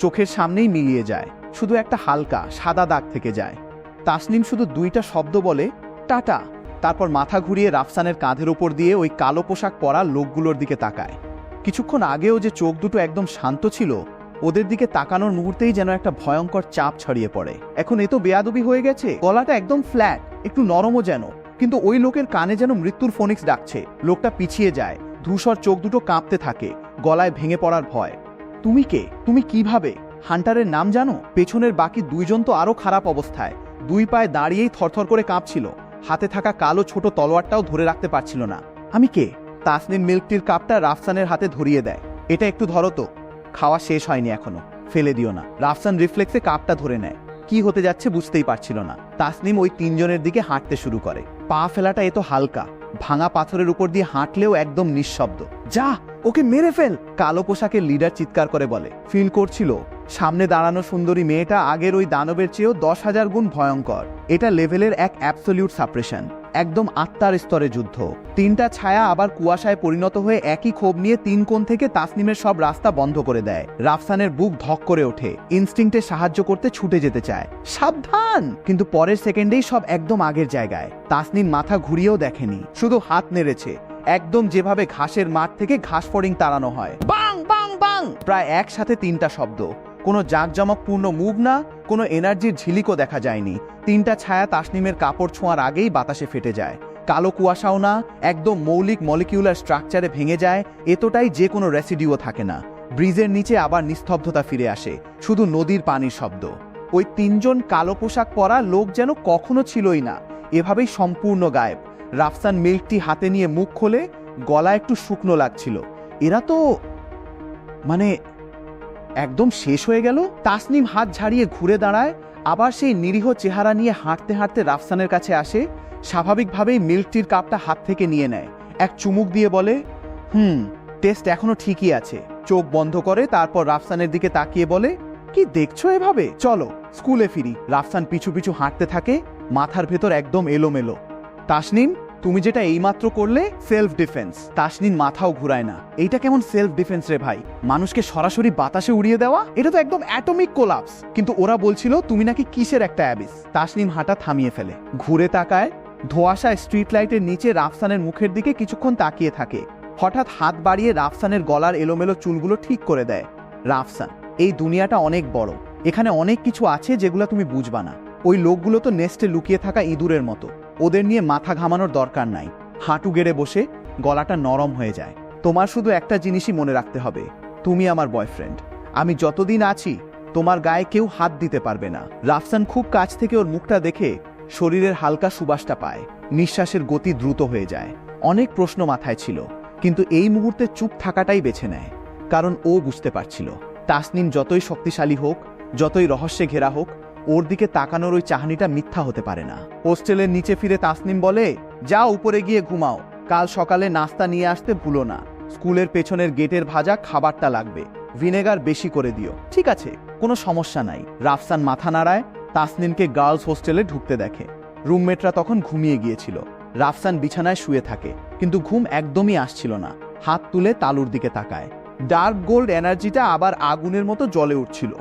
চোখের সামনেই মিলিয়ে যায়। শুধু একটা হালকা সাদা দাগ থেকে যায়। তাসনিম শুধু 2টা শব্দ বলে, টাটা। তারপর মাথা ঘুরিয়ে রাফসানের কাঁধের ওপর দিয়ে ওই কালো পোশাক পরা লোকগুলোর দিকে তাকায়। কিছুক্ষণ আগেও যে চোখ দুটো একদম শান্ত ছিল, ওদের দিকে তাকানোর মুহূর্তেই যেন একটা ভয়ঙ্কর চাপ ছড়িয়ে পড়ে। এখন এ তো বেয়াদবি হয়ে গেছে। গলাটা একদম ফ্ল্যাট, একটু নরমও যেন, কিন্তু ওই লোকের কানে যেন মৃত্যুর ফোনিক্স ডাকছে। লোকটা পিছিয়ে যায়। ধূসর চোখ দুটো কাঁপতে থাকে, গলায় ভেঙে পড়ার ভয়। তুমি কে? তুমি কিভাবে? হান্টারের নাম জানো? পেছনের বাকি 2 জন তো আরো খারাপ অবস্থায়। 2 পায়ে দাঁড়িয়েই থরথর করে কাঁপছিল। হাতে থাকা কালো ছোট তলোয়ারটাও ধরে রাখতে পারছিল না। আমি কে? তাসনিম মিল্ক টির কাপটা রাফসানের হাতে ধরিয়ে দেয়। এটা একটু ধরো তো, খাওয়া শেষ হয়নি এখনো, ফেলে দিও না। রাফসান রিফ্লেক্সে কাপটা ধরে নেয়। কি হতে যাচ্ছে বুঝতেই পারছিল না। তাসনিম ওই 3 জনের দিকে হাঁটতে শুরু করে। পা ফেলাটা এত হালকা, ভাঙা পাথরের উপর দিয়ে হাঁটলেও একদম নিঃশব্দ। যা, ওকে মেরে ফেল, কালো পোশাকের লিডার চিৎকার করে বলে। ফিল করছিল সামনে দাঁড়ানো সুন্দরী মেয়েটা আগের ওই দানবের চেয়েও 10,000 গুণ ভয়ঙ্কর। এটা লেভেলের এক অ্যাবসলিউট সাপ্রেশন, একদম আত্মার স্তরে যুদ্ধ। তিনটা ছায়া আবার কুয়াশায় পরিণত হয়ে একই ক্ষোভ নিয়ে তিন কোণ থেকে তাসনিমের সব রাস্তা বন্ধ করে দেয়। রাফসানের বুক ধক করে ওঠে, ইনস্টিংক্টে সাহায্য করতে ছুটে যেতে চায়, সাবধান, কিন্তু পরের সেকেন্ডেই সব একদম আগের জায়গায়। তাসনিম মাথা ঘুরিয়েও দেখেনি, শুধু হাত নেড়েছে, একদম যেভাবে ঘাসের মাঠ থেকে ঘাস ফড়িং তাড়ানো হয়। বাং বাং বাং, প্রায় একসাথে তিনটা শব্দ। কোনো জাঁকজমকপূর্ণ মুভ না, কোনো এনার্জির ঝিলিকও দেখা যায়নি। তিনটা ছায়া তাসনিমের কাপড় ছোঁয়ার আগেই বাতাসে ফেটে যায়। কালো কুয়াশাও না, একদম মৌলিক মলিকিউলার স্ট্রাকচারে ভেঙে যায়, এতটাই যে কোনো রেসিডিউও থাকে না। ব্রিজের নিচে আবার নিস্তব্ধতা ফিরে আসে, শুধু নদীর পানির শব্দ। ওই তিনজন কালো পোশাক পরা লোক যেন কখনো ছিলই না, এভাবেই সম্পূর্ণ গায়েব। রাফসান মিল্কটি হাতে নিয়ে মুখ খোলে, গলা একটু শুকনো লাগছিল। এরা তো মানে একদম শেষ হয়ে গেল। তাসনিম হাত ঝাড়িয়ে ঘুরে দাঁড়ায়, আবার সেই নিরীহ চেহারা নিয়ে হাঁটতে হাঁটতে রাফসানের কাছে আসে। স্বাভাবিকভাবেই মিল্কটির কাপটা হাত থেকে নিয়ে নেয়, এক চুমুক দিয়ে বলে, টেস্ট এখনো ঠিকই আছে। চোখ বন্ধ করে, তারপর রাফসানের দিকে তাকিয়ে বলে, কি দেখছো এভাবে, চলো স্কুলে ফিরি। রাফসান পিছু পিছু হাঁটতে থাকে, মাথার ভেতর একদম এলোমেলো। তাসনিম, তুমি যেটা এইমাত্র করলে সেলফ ডিফেন্স। তাসনিম মাথাও ঘুরায় না, এইটা কেমন সেলফ ডিফেন্স রে ভাই, মানুষকে সরাসরি বাতাসে উড়িয়ে দেওয়া, এটা তো একদম অ্যাটমিক কোলাপস। কিন্তু ওরা বলছিল তুমি নাকি কিসের একটা অ্যাবিস। তাসনিম হাঁটা থামিয়ে ফেলে, ঘুরে তাকায়, ধোঁয়াশায় স্ট্রিট লাইটের নিচে রাফসানের মুখের দিকে কিছুক্ষণ তাকিয়ে থাকে। হঠাৎ হাত বাড়িয়ে রাফসানের গলার এলোমেলো চুলগুলো ঠিক করে দেয়। রাফসান, এই দুনিয়াটা অনেক বড়, এখানে অনেক কিছু আছে যেগুলো তুমি বুঝবা না। ওই লোকগুলো তো নেস্টে লুকিয়ে থাকা ইঁদুরের মতো, ওদের নিয়ে মাথা ঘামানোর দরকার নাই। হাঁটু গেড়ে বসে, গলাটা নরম হয়ে যায়। তোমার শুধু একটা জিনিসই মনে রাখতে হবে, তুমি আমার বয়ফ্রেন্ড। আমি যতদিন আছি তোমার গায়ে কেউ হাত দিতে পারবে না। রাফসান খুব কাছ থেকে ওর মুখটা দেখে শরীরের হালকা সুবাসটা পায়, নিঃশ্বাসের গতি দ্রুত হয়ে যায়। অনেক প্রশ্ন মাথায় ছিল, কিন্তু এই মুহূর্তে চুপ থাকাটাই বেছে নেয়, কারণ ও বুঝতে পারছিল তাসনিম যতই শক্তিশালী হোক, যতই রহস্যে ঘেরা হোক, ওর দিকে তাকানোর ওই চাহনিটা মিথ্যা হতে পারে না। হোস্টেলের নিচে ফিরে তাসনিম বলে, যাও উপরে গিয়ে ঘুমাও, কাল সকালে নাস্তা নিয়ে আসতে ভুলো না। স্কুলের পেছনের গেটের ভাজা খাবারটা লাগবে, ভিনেগার বেশি করে দিও। ঠিক আছে, কোনো সমস্যা নাই। রাফসান মাথা নাড়ায়, তাসনিমকে গার্লস হোস্টেলে ঢুকতে দেখে। রুমমেটরা তখন ঘুমিয়ে গিয়েছিল। রাফসান বিছানায় শুয়ে থাকে, কিন্তু ঘুম একদমই আসছিল না। হাত তুলে তালুর দিকে তাকায়, ডার্ক গোল্ড এনার্জিটা আবার আগুনের মতো জ্বলে উঠছিল।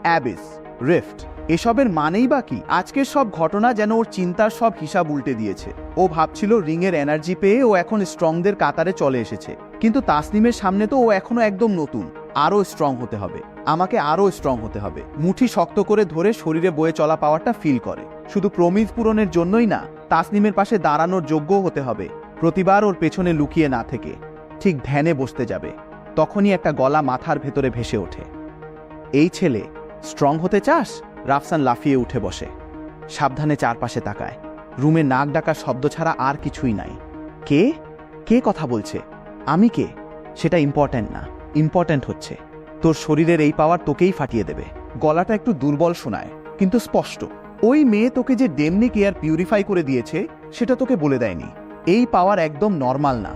অ্যাবিস, রিফট, এসবের মানেই বা কি? আজকের সব ঘটনা যেন ওর চিন্তার সব হিসাব উল্টে দিয়েছে। ও ভাবছিল রিংয়ের এনার্জি পেয়ে ও এখন স্ট্রংদের কাতারে চলে এসেছে, কিন্তু তাসনিমের সামনে তো ও এখনো একদম নতুন। আরও স্ট্রং হতে হবে, আমাকে আরও স্ট্রং হতে হবে। মুঠি শক্ত করে ধরে শরীরে বয়ে চলা পাওয়ারটা ফিল করে। শুধু প্রমিস পূরণের জন্যই না, তাসনিমের পাশে দাঁড়ানোর যোগ্যও হতে হবে। প্রতিবার ওর পেছনে লুকিয়ে না থেকে ঠিক ধ্যানে বসতে যাবে, তখনই একটা গলা মাথার ভেতরে ভেসে ওঠে, এই ছেলে স্ট্রং হতে চাস? রাফসান লাফিয়ে উঠে বসে, সাবধানে চারপাশে তাকায়। রুমে নাক ডাকার শব্দ ছাড়া আর কিছুই নাই। কে কে কথা বলছে? আমি কে সেটা ইম্পর্ট্যান্ট না, ইম্পর্ট্যান্ট হচ্ছে তোর শরীরের এই পাওয়ার তোকেই ফাটিয়ে দেবে। গলাটা একটু দুর্বল শোনায়, কিন্তু স্পষ্ট। ওই মেয়ে তোকে যে ডেমনিক এয়ার পিউরিফাই করে দিয়েছে সেটা তোকে বলে দেয়নি। এই পাওয়ার একদম নর্মাল না,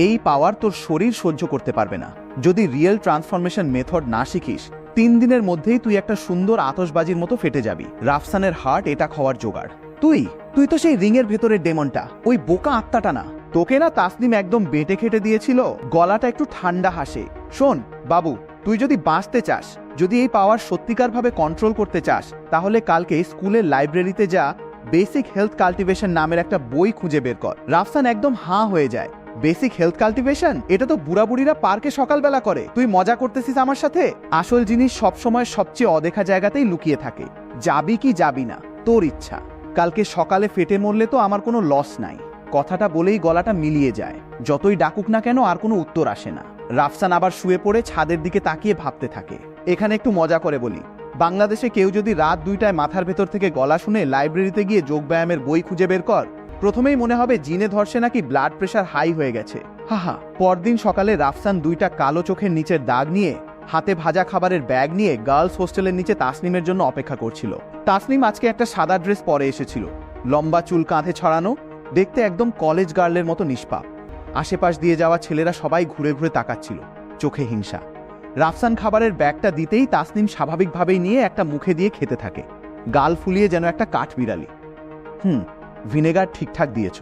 এই পাওয়ার তোর শরীর সহ্য করতে পারবে না। যদি রিয়েল ট্রান্সফরমেশন মেথড না শিখিস, 3 দিনের মধ্যেই তুই একটা সুন্দর আতশবাজির মতো ফেটে যাবি। রাফসানের হার্ট এটা খাওয়ার জোগাড়। তুই তো সেই রিংয়ের ভেতরের ডেমনটা, ওই বোকা আত্মাটা না? তোকে না তাসনিম একদম বেটে খেটে দিয়েছিল? গলাটা একটু ঠান্ডা হাসে। শোন বাবু, তুই যদি বাঁচতে চাস, যদি এই পাওয়ার সত্যিকারভাবে কন্ট্রোল করতে চাস, তাহলে কালকে স্কুলের লাইব্রেরিতে যা, বেসিক হেলথ কাল্টিভেশন নামের একটা বই খুঁজে বের কর। রাফসান একদম হাঁ হয়ে যায়। Basic health cultivation? এটা তো বুড়াবুড়িরা পার্কে সকালবেলা করে, তুই মজা করতেছিস আমার সাথে? আসল জিনিস সবসময় সবচেয়ে অদেখা জায়গাতেই লুকিয়ে থাকে। যাবি কি যাবি না, তোর ইচ্ছা। কালকে সকালে ফেটে মরলে তো আমার কোনো লস নাই। কথাটা বলেই গলাটা মিলিয়ে যায়। যতই ডাকুক না কেন আর কোনো উত্তর আসে না। রাফসান আবার শুয়ে পড়ে ছাদের দিকে তাকিয়ে ভাবতে থাকে। এখানে একটু মজা করে বলি, বাংলাদেশে কেউ যদি রাত 2টায় মাথার ভেতর থেকে গলা শুনে লাইব্রেরিতে গিয়ে যোগব্যায়ামের বই খুঁজে বের কর, প্রথমেই মনে হবে জিনে ধরছে নাকি ব্লাড প্রেশার হাই হয়ে গেছে। হাহা। পরদিন সকালে রাফসান 2টা কালো চোখের নিচের দাগ নিয়ে, হাতে ভাজা খাবারের ব্যাগ নিয়ে গার্লস হোস্টেলের নিচে তাসনিমের জন্য অপেক্ষা করছিল। তাসনিম আজকে একটা সাদা ড্রেস পরে এসেছিল, লম্বা চুল কাঁধে ছড়ানো, দেখতে একদম কলেজ গার্লের মতো নিষ্পাপ। আশেপাশ দিয়ে যাওয়া ছেলেরা সবাই ঘুরে ঘুরে তাকাচ্ছিল, চোখে হিংসা। রাফসান খাবারের ব্যাগটা দিতেই তাসনিম স্বাভাবিকভাবেই নিয়ে একটা মুখে দিয়ে খেতে থাকে, গাল ফুলিয়ে যেন একটা কাঠবিড়ালি। ভিনেগার ঠিকঠাক দিয়েছ,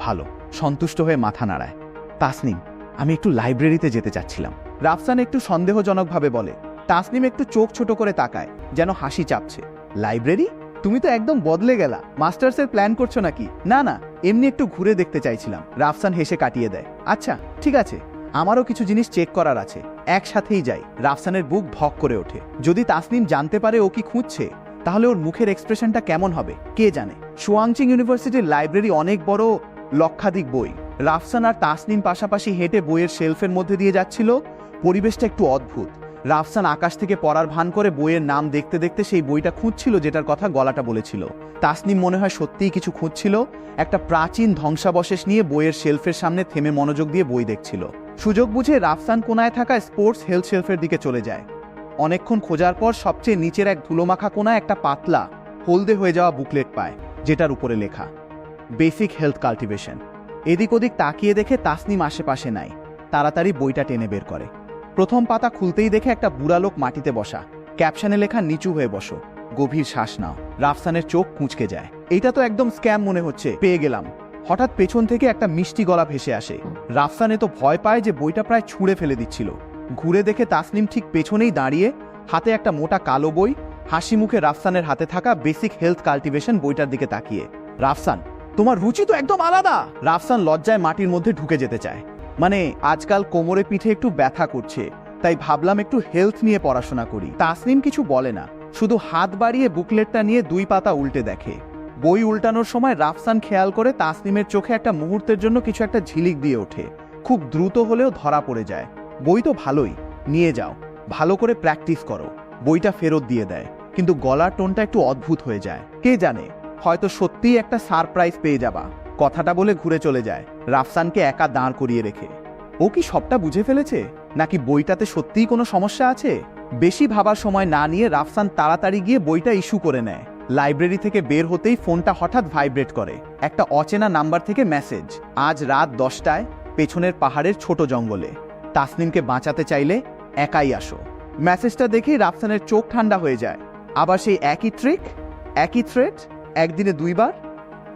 ভালো। সন্তুষ্ট হয়ে মাথা নাড়ায়। তাসনিম, আমি একটু লাইব্রেরিতে যেতে চাচ্ছিলাম। রাফসান একটু সন্দেহজনকভাবে বলে। তাসনিম একটু চোখ ছোট করে তাকায়, যেন হাসি চাপছে। লাইব্রেরি? তুমি তো একদম বদলে গেলা। মাস্টার্সের প্ল্যান করছো নাকি? না না, এমনি একটু ঘুরে দেখতে চাইছিলাম। রাফসান হেসে কাটিয়ে দেয়। আচ্ছা ঠিক আছে, আমারও কিছু জিনিস চেক করার আছে, একসাথেই যাই। রাফসানের বুক ধক করে ওঠে। যদি তাসনিম জানতে পারে ও কি খুঁজছে, তাহলে ওর মুখের এক্সপ্রেশনটা কেমন হবে কে জানে। সুয়াংচিং ইউনিভার্সিটির লাইব্রেরি অনেক বড়, লক্ষাধিক বই। রাফসান আর তাসনিম পাশাপাশি হেঁটে বইয়ের শেলফের মধ্যে দিয়ে যাচ্ছিল। পরিবেশটা একটু অদ্ভুত। রাফসান আকাশ থেকে পড়ার ভান করে বইয়ের নাম দেখতে দেখতে সেই বইটা খুঁজছিল যেটার কথা গলাটা বলেছিল। তাসনিম মনে হয় সত্যিই কিছু খুঁজছিল। একটা প্রাচীন ধ্বংসাবশেষ নিয়ে বইয়ের শেলফের সামনে থেমে মনোযোগ দিয়ে বই দেখছিল। সুযোগ বুঝে রাফসান কোনায় থাকা স্পোর্টস হেলথ শেলফের দিকে চলে যায়। অনেকক্ষণ খোঁজার পর সবচেয়ে নিচের এক ধুলোমাখা কোনায় একটা পাতলা হলদে হয়ে যাওয়া বুকলেট পায়, যেটার উপরে লেখা বেসিক হেলথ কাল্টিভেশন। এদিক ওদিক তাকিয়ে দেখে তাসনিম আশেপাশে নাই। তাড়াতাড়ি বইটা টেনে বের করে। প্রথম পাতা খুলতেই দেখে একটা বুড়া লোক মাটিতে বসা, ক্যাপশনে লেখা নিচু হয়ে বসো, গভীর শ্বাস নাও। রাফসানের চোখ কুঁচকে যায়। এইটা তো একদম স্ক্যাম মনে হচ্ছে, পেয়ে গেলাম। হঠাৎ পেছন থেকে একটা মিষ্টি গলা ভেসে আসে। রাফসানে তো ভয় পায় যে বইটা প্রায় ছুঁড়ে ফেলে দিচ্ছিল। ঘুরে দেখে তাসনিম ঠিক পেছনেই দাঁড়িয়ে, হাতে একটা মোটা কালো বই, হাসি মুখে রাফসানের হাতে থাকা বেসিক হেলথ কাল্টিভেশন বইটার দিকে তাকিয়ে। রাফসান, তোমার রুচি তো একদম আলাদা। রাফসান লজ্জায় মাটির মধ্যে ঢুকে যেতে চায়। মানে আজকাল কোমরে পিঠে একটু ব্যথা করছে, তাই ভাবলাম একটু হেলথ নিয়ে পড়াশোনা করি। তাসনিম কিছু বলে না, শুধু হাত বাড়িয়ে বুকলেটটা নিয়ে 2 পাতা উল্টে দেখে। বই উল্টানোর সময় রাফসান খেয়াল করে তাসনিমের চোখে একটা মুহূর্তের জন্য কিছু একটা ঝিলিক দিয়ে ওঠে। খুব দ্রুত হলেও ধরা পড়ে যায়। বই তো ভালোই, নিয়ে যাও, ভালো করে প্র্যাকটিস করো। বইটা ফেরত দিয়ে দেয়, কিন্তু গলার টোনটা একটু অদ্ভুত হয়ে যায়। কে জানে, হয়তো সত্যিই একটা সারপ্রাইজ পেয়ে যাবা। কথাটা বলে ঘুরে চলে যায়, রাফসানকে একা দাঁড় করিয়ে রেখে। ও কি সবটা বুঝে ফেলেছে, নাকি বইটাতে সত্যিই কোনো সমস্যা আছে? বেশি ভাবার সময় না নিয়ে রাফসান তাড়াতাড়ি গিয়ে বইটা ইস্যু করে নেয়। লাইব্রেরি থেকে বের হতেই ফোনটা হঠাৎ ভাইব্রেট করে। একটা অচেনা নাম্বার থেকে মেসেজ। আজ রাত 10টায় পেছনের পাহাড়ের ছোট জঙ্গলে। তাসনিমকে বাঁচাতে চাইলে একাই আসো। মেসেজটা দেখেই রাফসানের চোখ ঠান্ডা হয়ে যায়। আবার সেই একই ট্রিক, একই থ্রেট, একদিনে 2 বার।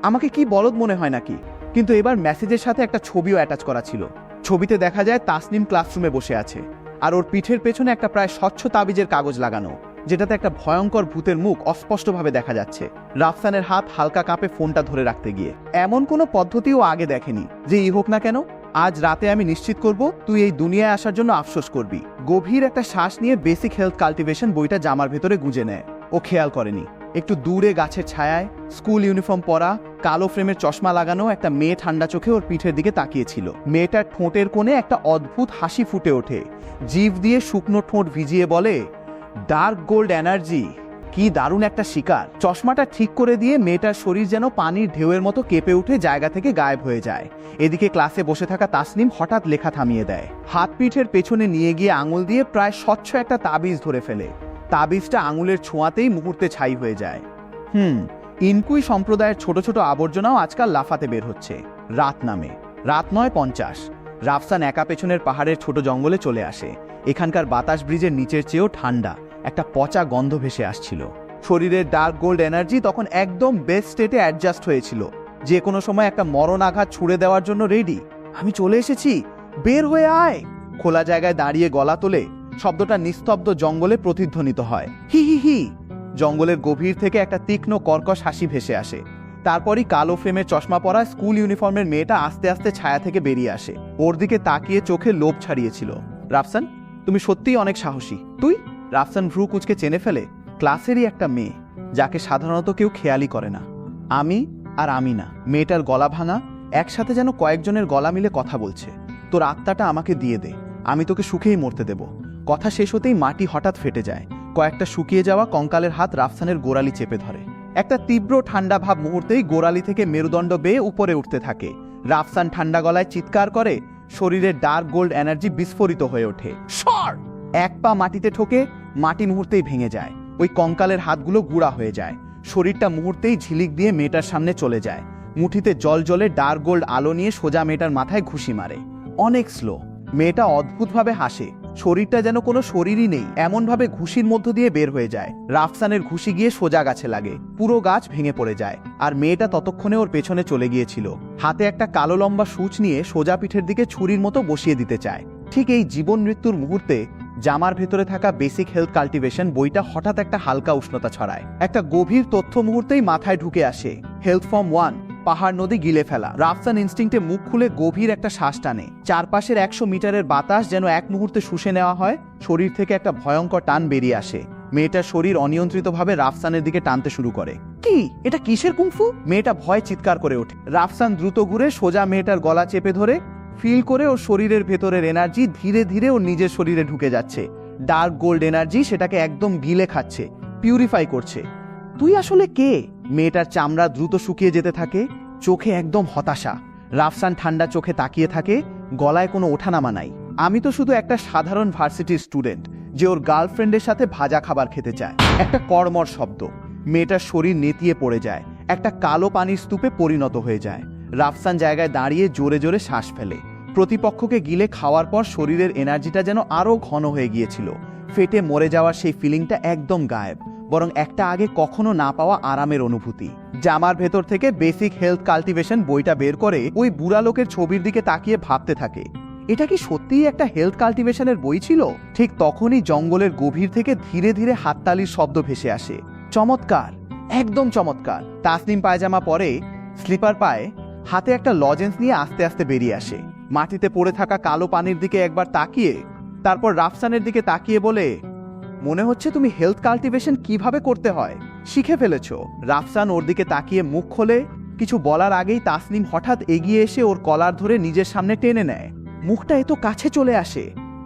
আমাকে কি বলদ মনে হয় নাকি? কিন্তু এবার মেসেজের সাথে একটা ছবিও অ্যাটাচ করা ছিল। ছবিতে দেখা যায় তাসনিম ক্লাসরুমে বসে আছে, আর ওর পিঠের পেছনে একটা প্রায় স্বচ্ছ তাবিজের কাগজ লাগানো, যেটাতে একটা ভয়ঙ্কর ভূতের মুখ অস্পষ্টভাবে দেখা যাচ্ছে। রাফসানের হাত হালকা কাঁপে ফোনটা ধরে রাখতে গিয়ে। এমন কোনো পদ্ধতিও আগে দেখেনি। যেই হোক না কেন, আজ রাতে আমি নিশ্চিত করব তুই এই দুনিয়ায় আসার জন্য আফসোস করবি। গভীর একটা শ্বাস নিয়ে বেসিক হেলথ কাল্টিভেশন বইটা জামার ভেতরে গুঁজে নেয়। ও খেয়াল করেনি একটু দূরে গাছের ছায়ায় স্কুল ইউনিফর্ম পরা, কালো ফ্রেমের চশমা লাগানো একটা মেয়ে ঠান্ডা চোখে ওর পিঠের দিকে তাকিয়েছিল। মেয়েটার ঠোঁটের কোণে একটা অদ্ভুত হাসি ফুটে ওঠে। জিভ দিয়ে শুকনো ঠোঁট ভিজিয়ে বলে, ডার্ক গোল্ড এনার্জি। কি দারুণ একটা শিকার। চশমাটা ঠিক করে দিয়ে মেয়েটার শরীর যেন পানির ঢেউয়ের মতো কেঁপে উঠে জায়গা থেকে গায়েব হয়ে যায়। এদিকে ক্লাসে বসে থাকা তাসনিম হঠাৎ লেখা থামিয়ে দেয়। হাত পিঠের পেছনে নিয়ে গিয়ে আঙুল দিয়ে প্রায় স্বচ্ছ একটা তাবিজ ধরে ফেলে। তাবিজটা আঙুলের ছোঁয়াতেই মুহূর্তে ছাই হয়ে যায়। ইনকুই সম্প্রদায়ের ছোট ছোট আবর্জনাও আজকাল লাফাতে বের হচ্ছে। রাত নামে। রাত 9:50। রাফসান একা পেছনের পাহাড়ের ছোট জঙ্গলে চলে আসে। এখানকার বাতাস ব্রিজের নিচের চেয়েও ঠান্ডা, একটা পচা গন্ধ ভেসে আসছিল। শরীরের ডার্ক গোল্ড এনার্জি তখন একদম বেস্ট স্টেটে অ্যাডজাস্ট হয়েছিল, যে কোনো সময় একটা মরণ আঘাত ছুড়ে দেওয়ার জন্য রেডি। আমি চলে এসেছি, বের হয়ে আয়। খোলা জায়গায় দাঁড়িয়ে গলা তোলে। শব্দটা নিস্তব্ধ জঙ্গলে প্রতিধ্বনিত হয়। হি হি হি। জঙ্গলের গভীর থেকে একটা তীক্ষ্ণ কর্কশ হাসি ভেসে আসে। তারপরই কালো ফ্রেমের চশমা পরা স্কুল ইউনিফর্মের মেয়েটা আস্তে আস্তে ছায়া থেকে বেরিয়ে আসে। ওর দিকে তাকিয়ে চোখে লোভ ছাড়িয়েছিল। রাফসান, তুমি সত্যিই অনেক সাহসী। তুই? রাফসান ভ্রু কুঁচকে চেনে ফেলে ক্লাসেরই একটা মেয়ে, যাকে সাধারণত কেউ খেয়ালই করে না। আমি আর আমি না। মেয়েটার গলা ভাঙা, একসাথে যেন কয়েকজনের গলা মিলে কথা বলছে। তোর আত্মাটা আমাকে দিয়ে দে, আমি তোকে সুখেই মরতে দেব। কথা শেষ হতেই মাটি হঠাৎ ফেটে যায়। কয়েকটা শুকিয়ে যাওয়া কঙ্কালের হাত রাফসানের গোড়ালি চেপে ধরে। একটা তীব্র ঠান্ডা ভাব মুহূর্তেই গোড়ালি থেকে মেরুদণ্ড বেয়ে উপরে উঠতে থাকে। রাফসান ঠান্ডা গলায় চিৎকার করে। শরীরের ডার্ক গোল্ড এনার্জি বিস্ফোরিত হয়ে ওঠে। সর! এক পা মাটিতে ঠোকে, মাটি মুহূর্তেই ভেঙে যায়। ওই কঙ্কালের হাতগুলো গুঁড়া হয়ে যায়। শরীরটা মুহূর্তেই ঝিলিক দিয়ে মেয়েটার সামনে চলে যায়। মুঠিতে জল ডার্ক গোল্ড আলো নিয়ে সোজা মেয়েটার মাথায় ঘুষি মারে। অনেক স্লো। মেয়েটা অদ্ভুতভাবে হাসে, শরীরটা যেন কোনো শরীরই নেই, এমনভাবে ঘুষির মধ্য দিয়ে বের হয়ে যায়। রাফসানের ঘুষি গিয়ে সোজা গাছে লাগে, পুরো গাছ ভেঙে পড়ে যায়। আর মেয়েটা ততক্ষণে ওর পেছনে চলে গিয়েছিল, হাতে একটা কালো লম্বা সূচ নিয়ে সোজা পিঠের দিকে ছুরির মতো বসিয়ে দিতে চায়। ঠিক এই জীবন মৃত্যুর মুহূর্তে জামার ভেতরে থাকা বেসিক হেলথ কাল্টিভেশন বইটা হঠাৎ একটা হালকা উষ্ণতা ছড়ায়। একটা গভীর তথ্য মুহূর্তেই মাথায় ঢুকে আসে। হেলথ ফর্ম 1, পাহাড় নদী গিলে ফেলা। রাফসান ইনস্টিংক্টে মুখ খুলে গভীর একটা শ্বাস টানে। চারপাশের 100 মিটারের বাতাস যেন এক মুহূর্তে শুষে নেওয়া হয়। শরীর থেকে একটা ভয়ঙ্কর টান বেরিয়ে আসে। মেয়েটার শরীর অনিয়ন্ত্রিতভাবে রাফসানের দিকে টানতে শুরু করে। কি এটা কিসের কুংফু? মেয়েটা ভয় চিৎকার করে ওঠে। রাফসান দ্রুত ঘুরে সোজা মেয়েটার গলা চেপে ধরে ফিল করে ওর শরীরের ভেতরের এনার্জি ধীরে ধীরে ওর নিজের শরীরে ঢুকে যাচ্ছে। ডার্ক গোল্ড এনার্জি সেটাকে একদম গিলে খাচ্ছে, পিউরিফাই করছে। তুই আসলে কে? মেয়েটার চামড়া দ্রুত শুকিয়ে যেতে থাকে, চোখে একদম হতাশা। রাফসান ঠান্ডা চোখে তাকিয়ে থাকে, গলায় কোনো ওঠানামা নাই। আমি তো শুধু একটা সাধারণ ভার্সিটির স্টুডেন্ট যে ওর গার্লফ্রেন্ডের সাথে ভাজা খাবার খেতে চায়। একটা কর্মর শব্দ, মেয়েটার শরীর নেতিয়ে পড়ে যায়, একটা কালো পানির স্তূপে পরিণত হয়ে যায়। রাফসান জায়গায় দাঁড়িয়ে জোরে জোরে শ্বাস ফেলে। প্রতিপক্ষকে গিলে খাওয়ার পর শরীরের এনার্জিটা যেন আরও ঘন হয়ে গিয়েছিল। ফেটে মরে যাওয়ার সেই ফিলিংটা একদম গায়েব, বরং একটা আগে কখনো না পাওয়া আরামের অনুভূতি। জামার ভেতর থেকে বেসিক হেলথ কাল্টিভেশন বইটা বের করে ওই বুড়া লোকের ছবির দিকে তাকিয়ে ভাবতে থাকে, এটা কি সত্যিই একটা হেলথ কাল্টিভেশনের বই ছিল? ঠিক তখনই জঙ্গলের গভীর থেকে ধীরে ধীরে হাততালির শব্দ ভেসে আসে। চমৎকার, একদম চমৎকার। তাসনিম পায়জামা পরে, স্লিপার পায়ে, হাতে একটা লজেন্স নিয়ে আস্তে আস্তে বেরিয়ে আসে। মাটিতে পড়ে থাকা কালো পানির দিকে একবার তাকিয়ে তারপর রাফসানের দিকে তাকিয়ে বলে, মনে হচ্ছে তুমি হেলথ কাল্টিভেশন কিভাবে করতে হয় শিখে ফেলেছো। রাফসান ওর দিকে তাকিয়ে মুখ খোলে। কিছু বলার আগেই তাসনিম হঠাৎ এগিয়ে এসে ওর কলার ধরে নিজের সামনে টেনে নেয়। মুখটা এত কাছে চলে আসে,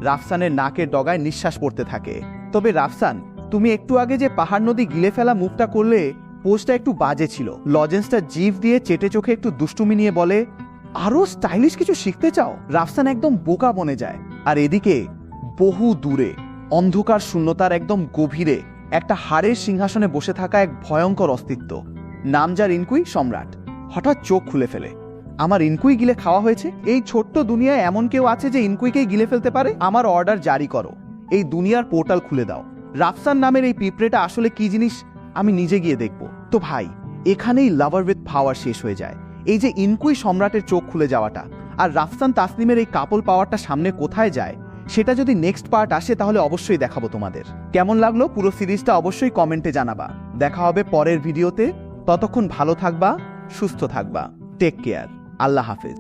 রাফসানের নাকের ডগায় নিঃশ্বাস পড়তে থাকে। তবে রাফসান, তুমি একটু আগে যে পাহাড় নদী গিলে ফেলা মুখটা করলে, পোজটা একটু বাজে ছিল। লজেন্সটা জিভ দিয়ে চেটে চোখে একটু দুষ্টুমি নিয়ে বলে, আরো স্টাইলিশ কিছু শিখতে চাও? রাফসান একদম বোকা বনে যায়। আর এদিকে বহু দূরে অন্ধকার শূন্যতার একদম গভীরে একটা হাড়ের সিংহাসনে বসে থাকা এক ভয়ঙ্কর অস্তিত্ব, নাম যার ইনকুই সম্রাট, হঠাৎ চোখ খুলে ফেলে। আমার ইনকুই গিলে খাওয়া হয়েছে? এই ছোট্ট দুনিয়ায় এমন কেউ আছে যে ইনকুইকেই গিলে ফেলতে পারে? আমার অর্ডার জারি করো, এই দুনিয়ার পোর্টাল খুলে দাও। রাফসান নামের এই পিঁপড়েটা আসলে কি জিনিস আমি নিজে গিয়ে দেখব। তো ভাই, এখানেই লাভার উইথ পাওয়ার শেষ হয়ে যায়। এই যে ইনকুই সম্রাটের চোখ খুলে যাওয়াটা আর রাফসান তাসনিমের এই কাপল পাওয়ারটা সামনে কোথায় যায়, সেটা যদি নেক্সট পার্ট আসে তাহলে অবশ্যই দেখাবো তোমাদের। কেমন লাগলো পুরো সিরিজটা অবশ্যই কমেন্টে জানাবা। দেখা হবে পরের ভিডিওতে। ততক্ষণ ভালো থাকবা, সুস্থ থাকবা। Take care. আল্লাহ হাফেজ।